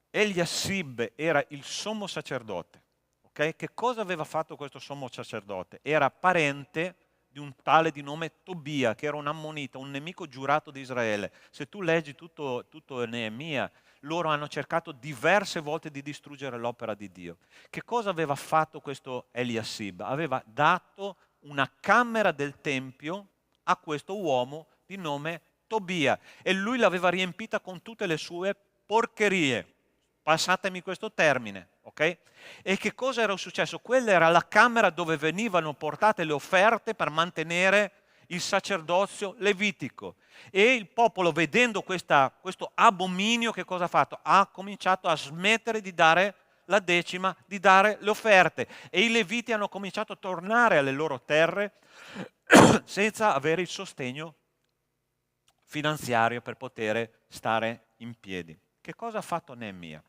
Eliasib era il sommo sacerdote. Okay? Che cosa aveva fatto questo sommo sacerdote? Era parente di un tale di nome Tobia, che era un ammonita, un nemico giurato di Israele. Se tu leggi tutto Neemia, loro hanno cercato diverse volte di distruggere l'opera di Dio. Che cosa aveva fatto questo Eliasib? Aveva dato una camera del Tempio a questo uomo di nome Tobia e lui l'aveva riempita con tutte le sue porcherie. Passatemi questo termine, ok? E che cosa era successo? Quella era la camera dove venivano portate le offerte per mantenere il sacerdozio levitico. E il popolo, vedendo questo abominio, che cosa ha fatto? Ha cominciato a smettere di dare la decima, di dare le offerte. E i leviti hanno cominciato a tornare alle loro terre senza avere il sostegno finanziario per poter stare in piedi. Che cosa ha fatto Neemia?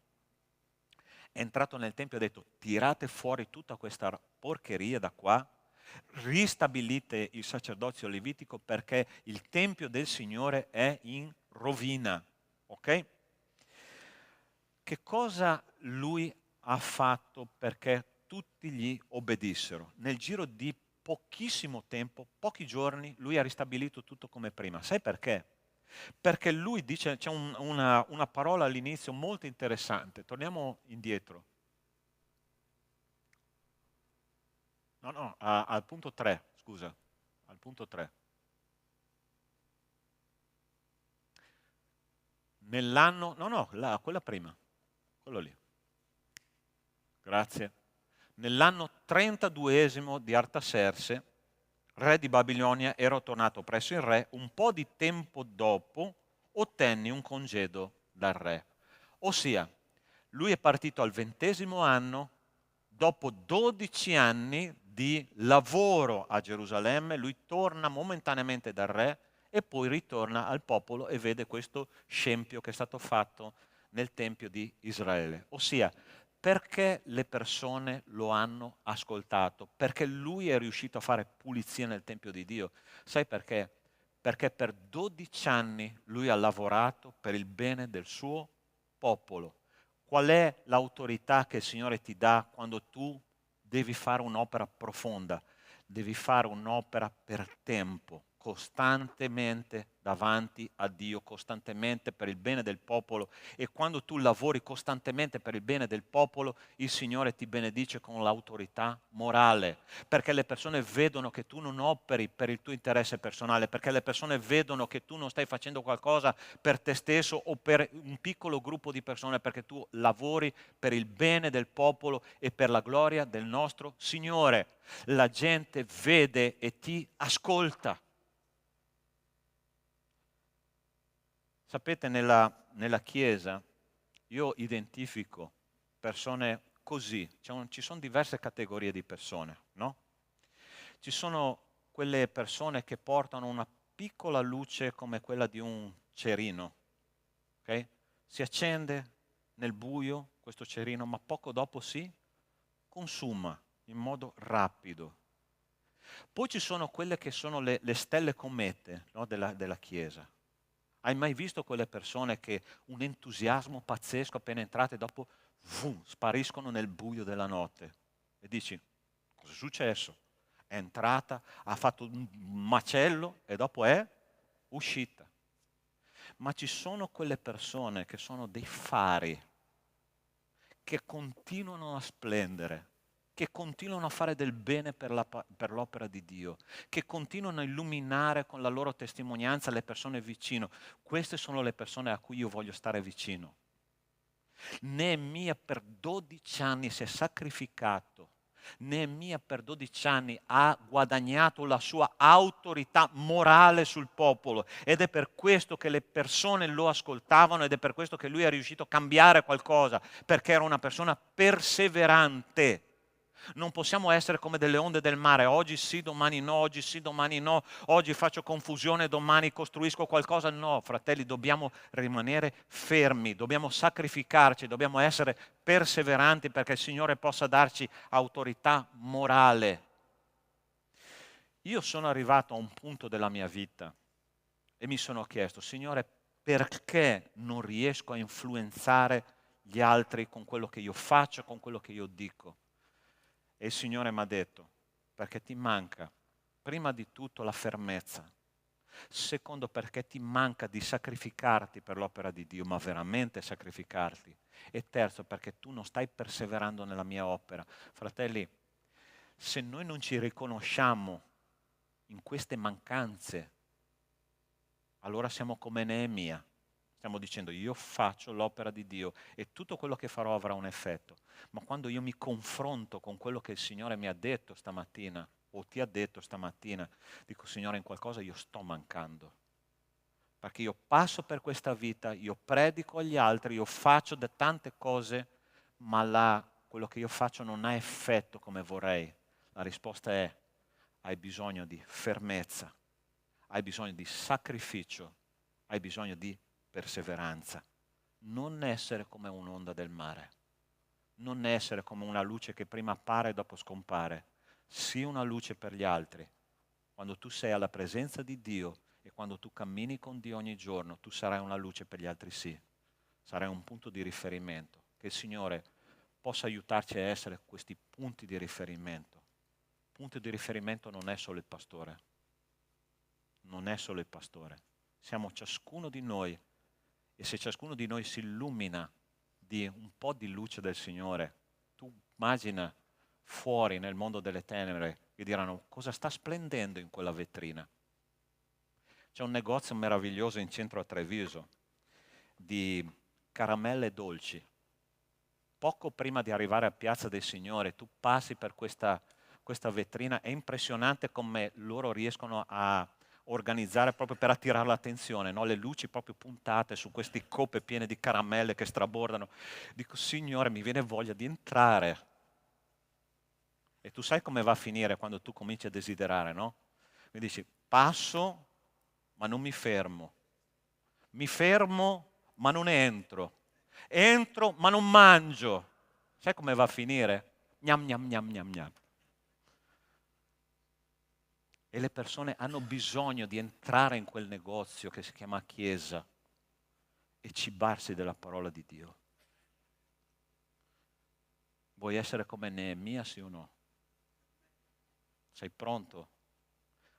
È entrato nel Tempio e ha detto: tirate fuori tutta questa porcheria da qua, ristabilite il sacerdozio levitico perché il Tempio del Signore è in rovina. Ok? Che cosa lui ha fatto perché tutti gli obbedissero? Nel giro di pochissimo tempo, pochi giorni, lui ha ristabilito tutto come prima. Sai perché? Perché lui dice, c'è una parola all'inizio molto interessante. Torniamo indietro. Al punto 3, scusa. Al punto 3. Nell'anno, quella prima. Quello lì. Grazie. Nell'anno 32esimo di Artaserse, re di Babilonia, ero tornato presso il re. Un po' di tempo dopo ottenni un congedo dal re. Ossia, lui è partito al 20° anno, dopo 12 anni di lavoro a Gerusalemme, lui torna momentaneamente dal re e poi ritorna al popolo e vede questo scempio che è stato fatto nel Tempio di Israele. Ossia, perché le persone lo hanno ascoltato? Perché lui è riuscito a fare pulizia nel Tempio di Dio. Sai perché? Perché per 12 anni lui ha lavorato per il bene del suo popolo. Qual è l'autorità che il Signore ti dà quando tu devi fare un'opera profonda? Devi fare un'opera per tempo, costantemente davanti a Dio, costantemente per il bene del popolo, e quando tu lavori costantemente per il bene del popolo, il Signore ti benedice con l'autorità morale, perché le persone vedono che tu non operi per il tuo interesse personale, perché le persone vedono che tu non stai facendo qualcosa per te stesso o per un piccolo gruppo di persone, perché tu lavori per il bene del popolo e per la gloria del nostro Signore. La gente vede e ti ascolta. Sapete, nella Chiesa io identifico persone così, ci sono diverse categorie di persone, no? Ci sono quelle persone che portano una piccola luce come quella di un cerino, ok? si accende nel buio questo cerino, ma poco dopo si consuma in modo rapido. Poi ci sono quelle che sono le stelle comete, no, della Chiesa. Hai mai visto quelle persone che un entusiasmo pazzesco appena entrate, dopo spariscono nel buio della notte? E dici, cosa è successo? È entrata, ha fatto un macello e dopo è uscita. Ma ci sono quelle persone che sono dei fari, che continuano a splendere, che continuano a fare del bene per l'opera di Dio, che continuano a illuminare con la loro testimonianza le persone vicino. Queste sono le persone a cui io voglio stare vicino. Neemia per 12 anni si è sacrificato. Neemia per 12 anni ha guadagnato la sua autorità morale sul popolo ed è per questo che le persone lo ascoltavano ed è per questo che lui è riuscito a cambiare qualcosa, perché era una persona perseverante. Non possiamo essere come delle onde del mare, oggi sì, domani no, oggi sì, domani no, oggi faccio confusione, domani costruisco qualcosa. No, fratelli, dobbiamo rimanere fermi, dobbiamo sacrificarci, dobbiamo essere perseveranti perché il Signore possa darci autorità morale. Io sono arrivato a un punto della mia vita e mi sono chiesto, Signore, perché non riesco a influenzare gli altri con quello che io faccio, con quello che io dico? E il Signore mi ha detto, perché ti manca, prima di tutto, la fermezza. Secondo, perché ti manca di sacrificarti per l'opera di Dio, ma veramente sacrificarti. E terzo, perché tu non stai perseverando nella mia opera. Fratelli, se noi non ci riconosciamo in queste mancanze, allora siamo come Neemia. Stiamo dicendo, io faccio l'opera di Dio e tutto quello che farò avrà un effetto. Ma quando io mi confronto con quello che il Signore mi ha detto stamattina, o ti ha detto stamattina, dico, Signore, in qualcosa io sto mancando. Perché io passo per questa vita, io predico agli altri, io faccio tante cose, ma quello che io faccio non ha effetto come vorrei. La risposta è, hai bisogno di fermezza, hai bisogno di sacrificio, hai bisogno di perseveranza. Non essere come un'onda del mare, non essere come una luce che prima appare e dopo scompare. Sii una luce per gli altri. Quando tu sei alla presenza di Dio e quando tu cammini con Dio ogni giorno, tu sarai una luce per gli altri, sì. Sarai un punto di riferimento. Che il Signore possa aiutarci a essere questi punti di riferimento. Punto di riferimento non è solo il pastore. Non è solo il pastore. Siamo ciascuno di noi. E se ciascuno di noi si illumina di un po' di luce del Signore, tu immagina fuori nel mondo delle tenebre che diranno cosa sta splendendo in quella vetrina. C'è un negozio meraviglioso in centro a Treviso di caramelle dolci. Poco prima di arrivare a Piazza del Signore tu passi per questa vetrina, è impressionante come loro riescono a organizzare proprio per attirare l'attenzione, no? Le luci proprio puntate su queste coppe piene di caramelle che strabordano. Dico, Signore, mi viene voglia di entrare. E tu sai come va a finire quando tu cominci a desiderare, no? Mi dici, passo ma non mi fermo. Mi fermo ma non entro. Entro ma non mangio. Sai come va a finire? Gnam gnam gnam gnam gnam. E le persone hanno bisogno di entrare in quel negozio che si chiama Chiesa e cibarsi della parola di Dio. Vuoi essere come Neemia, sì o no? Sei pronto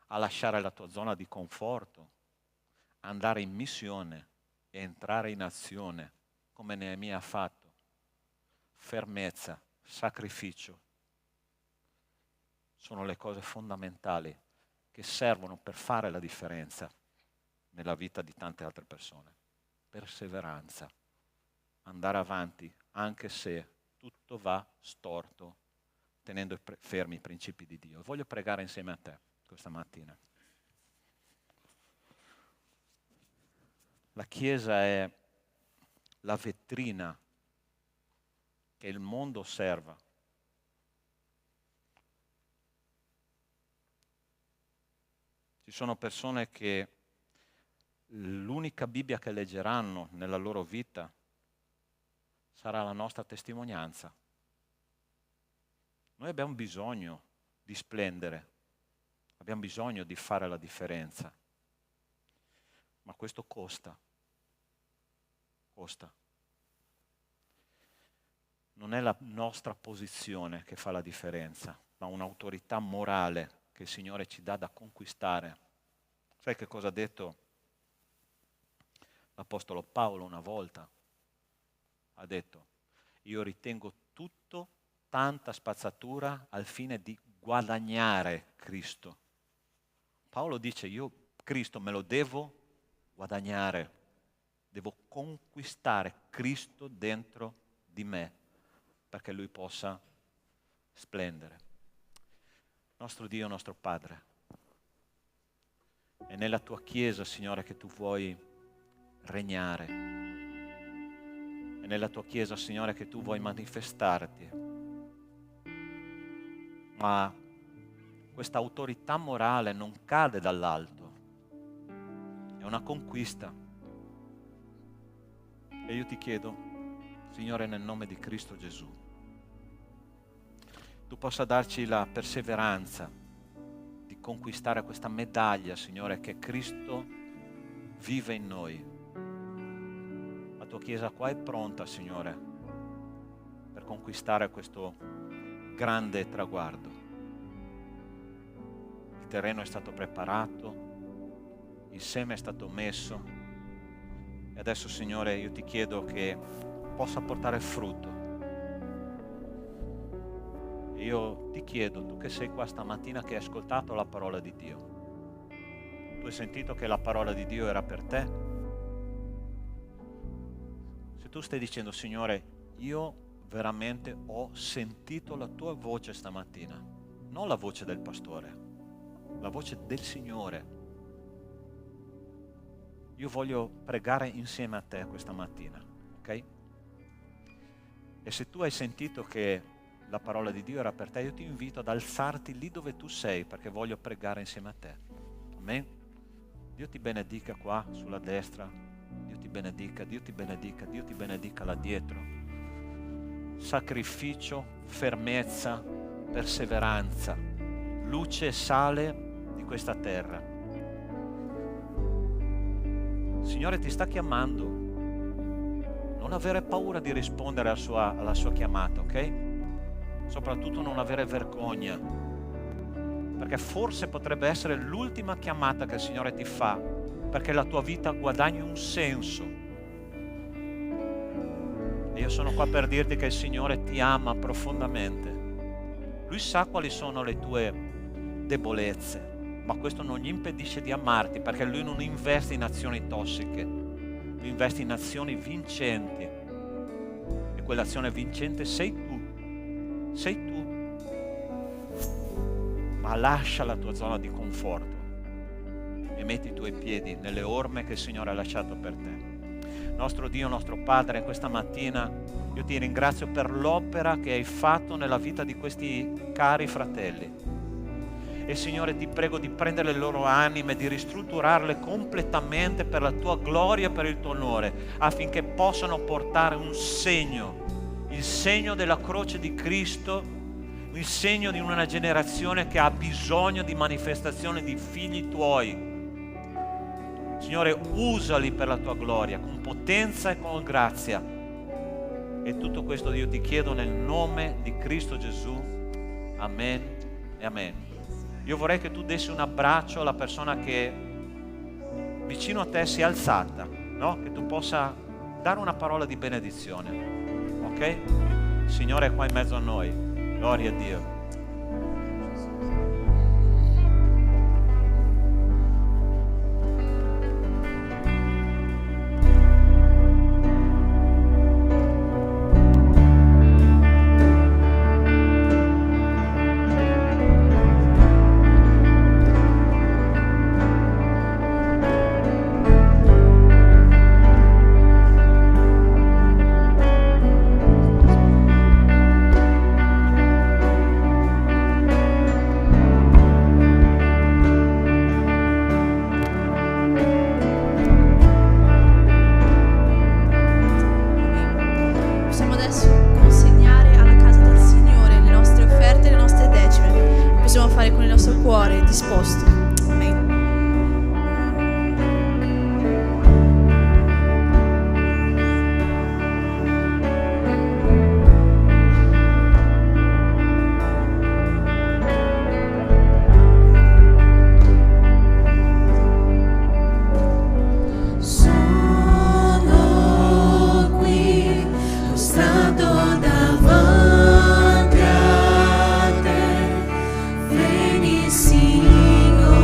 a lasciare la tua zona di conforto, andare in missione e entrare in azione come Neemia ha fatto? Fermezza, sacrificio sono le cose fondamentali che servono per fare la differenza nella vita di tante altre persone. Perseveranza, andare avanti anche se tutto va storto, tenendo fermi i principi di Dio. Voglio pregare insieme a te questa mattina. La Chiesa è la vetrina che il mondo osserva. Ci sono persone che l'unica Bibbia che leggeranno nella loro vita sarà la nostra testimonianza. Noi abbiamo bisogno di splendere, abbiamo bisogno di fare la differenza, ma questo costa. Non è la nostra posizione che fa la differenza, ma un'autorità morale che il Signore ci dà da conquistare. Sai che cosa ha detto l'Apostolo Paolo una volta? Ha detto: io ritengo tutto tanta spazzatura al fine di guadagnare Cristo. Paolo dice: io Cristo me lo devo guadagnare, devo conquistare Cristo dentro di me perché Lui possa splendere. Nostro Dio, nostro Padre, è nella Tua Chiesa, Signore, che Tu vuoi regnare. È nella Tua Chiesa, Signore, che Tu vuoi manifestarti. Ma questa autorità morale non cade dall'alto, è una conquista. E io ti chiedo, Signore, nel nome di Cristo Gesù, Tu possa darci la perseveranza di conquistare questa medaglia, Signore, che Cristo vive in noi. La Tua Chiesa qua è pronta, Signore, per conquistare questo grande traguardo. Il terreno è stato preparato, il seme è stato messo e adesso, Signore, io ti chiedo che possa portare frutto. E io ti chiedo, tu che sei qua stamattina, che hai ascoltato la parola di Dio, tu hai sentito che la parola di Dio era per te? Se tu stai dicendo: Signore, io veramente ho sentito la Tua voce stamattina, non la voce del pastore, la voce del Signore, io voglio pregare insieme a te questa mattina, ok? E se tu hai sentito che la parola di Dio era per te, io ti invito ad alzarti lì dove tu sei, perché voglio pregare insieme a te. Amen? Dio ti benedica qua sulla destra, Dio ti benedica, Dio ti benedica, Dio ti benedica là dietro. Sacrificio, fermezza, perseveranza, luce e sale di questa terra. Il Signore ti sta chiamando. Non avere paura di rispondere alla sua chiamata, ok? Soprattutto non avere vergogna, perché forse potrebbe essere l'ultima chiamata che il Signore ti fa, perché la tua vita guadagni un senso. E io sono qua per dirti che il Signore ti ama profondamente. Lui sa quali sono le tue debolezze, ma questo non gli impedisce di amarti, perché Lui non investe in azioni tossiche, Lui investe in azioni vincenti. E quell'azione vincente sei tu. Sei tu. Ma lascia la tua zona di conforto e metti i tuoi piedi nelle orme che il Signore ha lasciato per te. Nostro Dio, nostro Padre, questa mattina io ti ringrazio per l'opera che hai fatto nella vita di questi cari fratelli. E Signore, ti prego di prendere le loro anime, di ristrutturarle completamente per la tua gloria e per il tuo onore, affinché possano portare un segno, il segno della croce di Cristo, il segno di una generazione che ha bisogno di manifestazione di figli tuoi. Signore, usali per la tua gloria, con potenza e con grazia. E tutto questo io ti chiedo nel nome di Cristo Gesù. Amen e amen. Io vorrei che tu dessi un abbraccio alla persona che vicino a te si è alzata, no? Che tu possa dare una parola di benedizione. Ok? Il Signore è qua in mezzo a noi. Gloria a Dio. disposto. Amen. Sono qui, prostrato davanti a te. Vieni, Signore.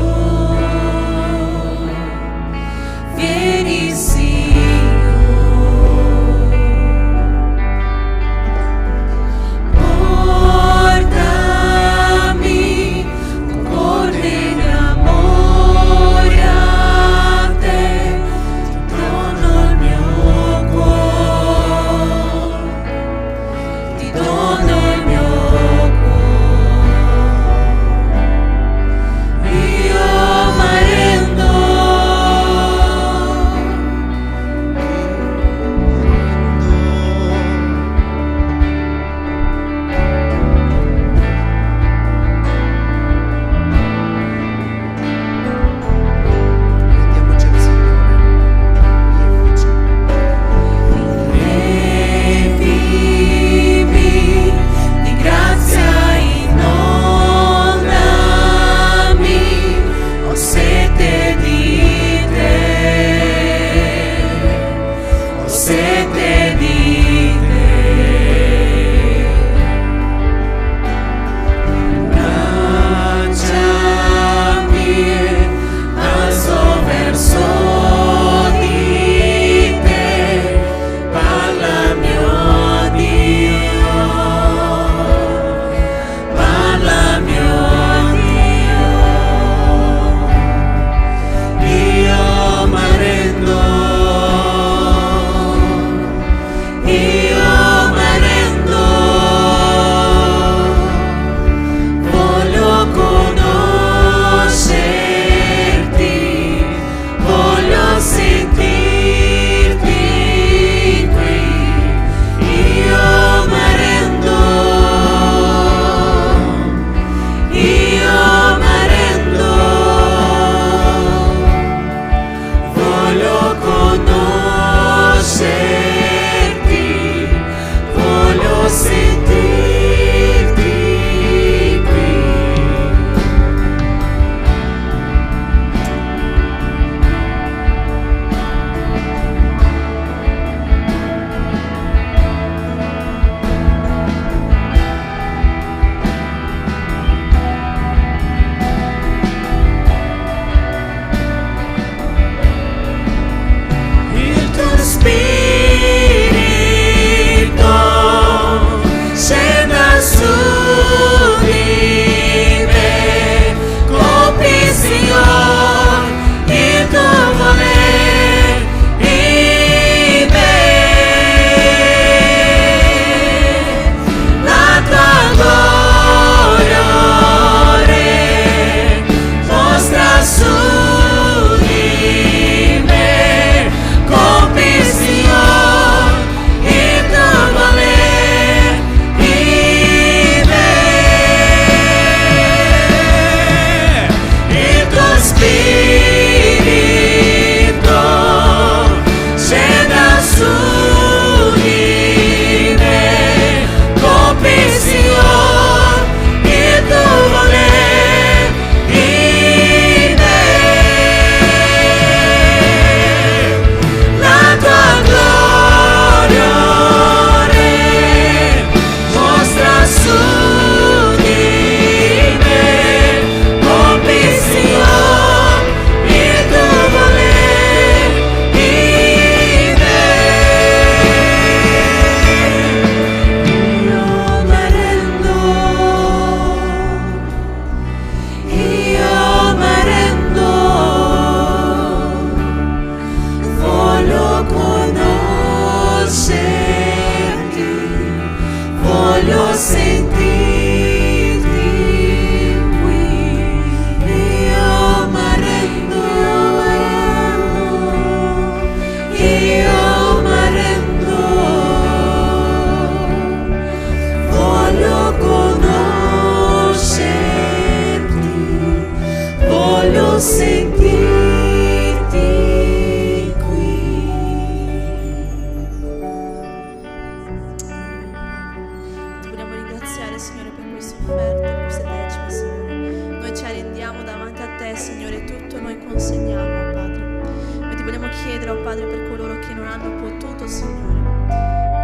vogliamo chiedere, oh Padre, per coloro che non hanno potuto, Signore,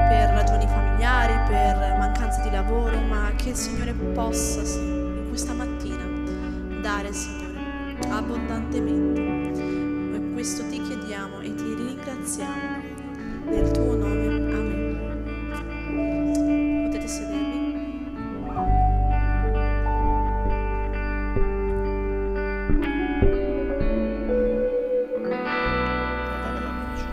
per ragioni familiari, per mancanza di lavoro, ma che il Signore possa, Signore, in questa mattina dare, Signore, abbondantemente. Per questo ti chiediamo e ti ringraziamo nel tuo nome. Amen. Potete sedervi. Guardare l'annuncio.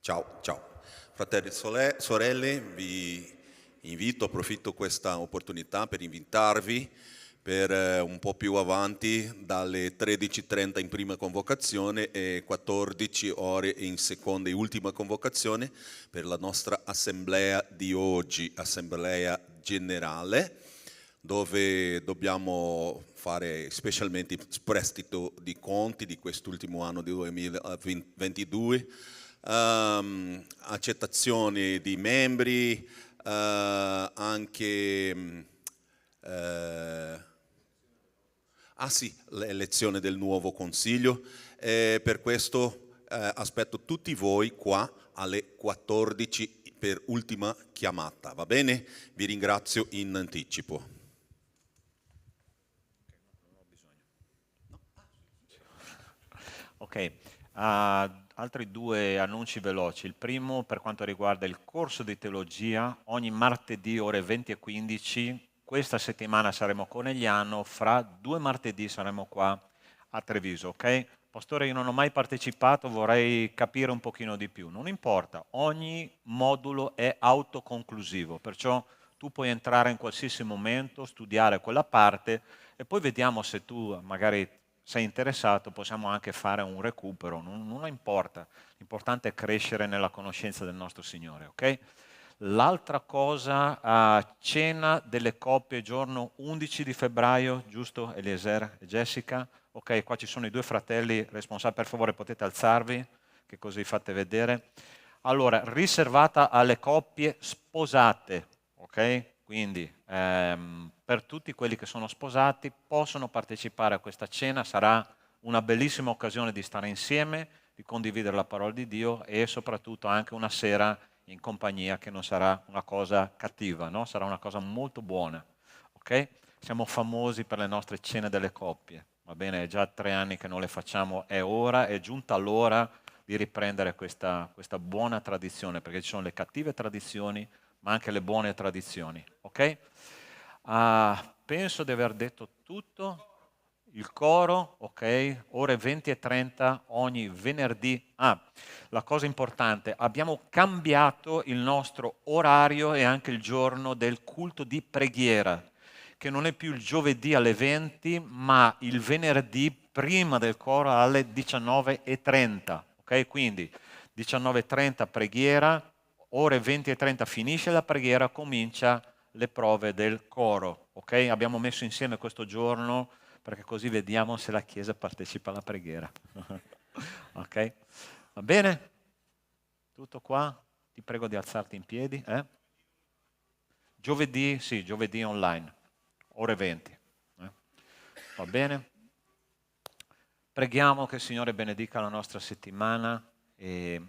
Ciao, ciao. Fratelli e sorelle, vi approfitto questa opportunità per invitarvi per un po' più avanti dalle 13:30 in prima convocazione e 14 ore in seconda e ultima convocazione per la nostra assemblea di oggi, assemblea generale, dove dobbiamo fare specialmente prestito di conti di quest'ultimo anno di 2022, accettazione di membri, anche l'elezione del nuovo consiglio. Per questo aspetto tutti voi qua alle 14 per ultima chiamata, va bene? Vi ringrazio in anticipo. Ok, altri due annunci veloci. Il primo per quanto riguarda il corso di teologia, ogni martedì ore 20 e 15. Questa settimana saremo a Conegliano, fra 2 martedì saremo qua a Treviso, ok? Pastore, io non ho mai partecipato, vorrei capire un pochino di più. Non importa, ogni modulo è autoconclusivo, perciò tu puoi entrare in qualsiasi momento, studiare quella parte e poi vediamo se tu magari sei interessato, possiamo anche fare un recupero, non importa. L'importante è crescere nella conoscenza del nostro Signore, ok? L'altra cosa, cena delle coppie giorno 11 di febbraio, giusto Eliezer e Jessica? Ok, qua ci sono i 2 fratelli responsabili, per favore potete alzarvi, che così fate vedere. Allora, riservata alle coppie sposate, ok? Quindi per tutti quelli che sono sposati possono partecipare a questa cena, sarà una bellissima occasione di stare insieme, di condividere la parola di Dio e soprattutto anche una sera in compagnia che non sarà una cosa cattiva, no? Sarà una cosa molto buona, ok? Siamo famosi per le nostre cene delle coppie, va bene? È già 3 anni che non le facciamo, è ora, è giunta l'ora di riprendere questa buona tradizione, perché ci sono le cattive tradizioni, ma anche le buone tradizioni, ok? Penso di aver detto tutto. Il coro, ok, ore 20 e 30 ogni venerdì. La cosa importante, abbiamo cambiato il nostro orario e anche il giorno del culto di preghiera, che non è più il giovedì alle 20, ma il venerdì prima del coro alle 19:30, ok? Quindi 19:30 preghiera, ore 20 e 30 finisce la preghiera, comincia le prove del coro, ok? Abbiamo messo insieme questo giorno perché così vediamo se la Chiesa partecipa alla preghiera. Ok? Va bene? Tutto qua? Ti prego di alzarti in piedi. Giovedì, sì, giovedì online, ore 20. Va bene? Preghiamo che il Signore benedica la nostra settimana e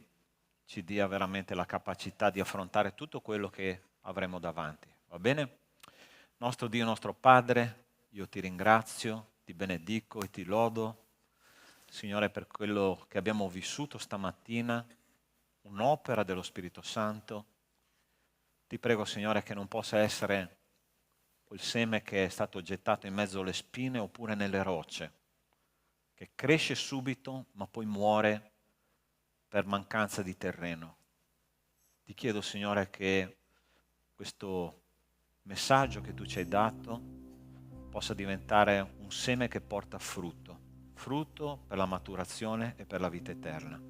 ci dia veramente la capacità di affrontare tutto quello che avremo davanti. Va bene? Nostro Dio, nostro Padre, io ti ringrazio, ti benedico e ti lodo, Signore, per quello che abbiamo vissuto stamattina, un'opera dello Spirito Santo. Ti prego, Signore, che non possa essere quel seme che è stato gettato in mezzo alle spine oppure nelle rocce, che cresce subito ma poi muore per mancanza di terreno. Ti chiedo, Signore, che questo messaggio che tu ci hai dato possa diventare un seme che porta frutto per la maturazione e per la vita eterna.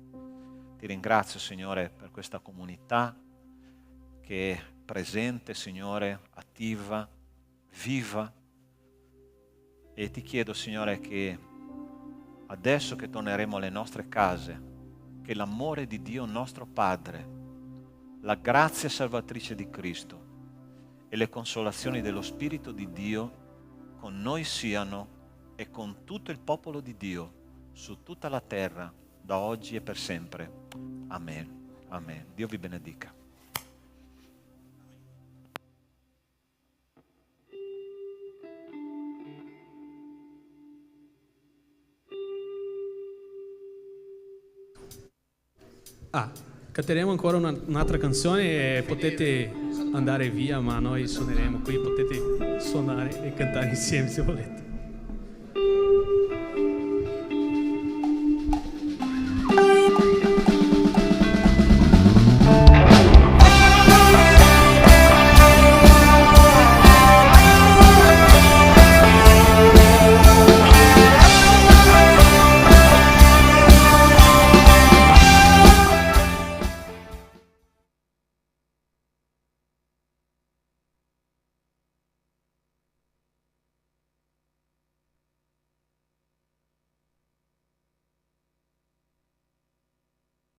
Ti ringrazio, Signore, per questa comunità che è presente, Signore, attiva, viva, e ti chiedo, Signore, che adesso che torneremo alle nostre case che l'amore di Dio nostro Padre, la grazia salvatrice di Cristo e le consolazioni dello Spirito di Dio con noi siano e con tutto il popolo di Dio su tutta la terra, da oggi e per sempre. Amen. Amen. Dio vi benedica. Canteremo ancora un'altra canzone e potete andare via, ma noi suoneremo qui, potete suonare e cantare insieme se volete.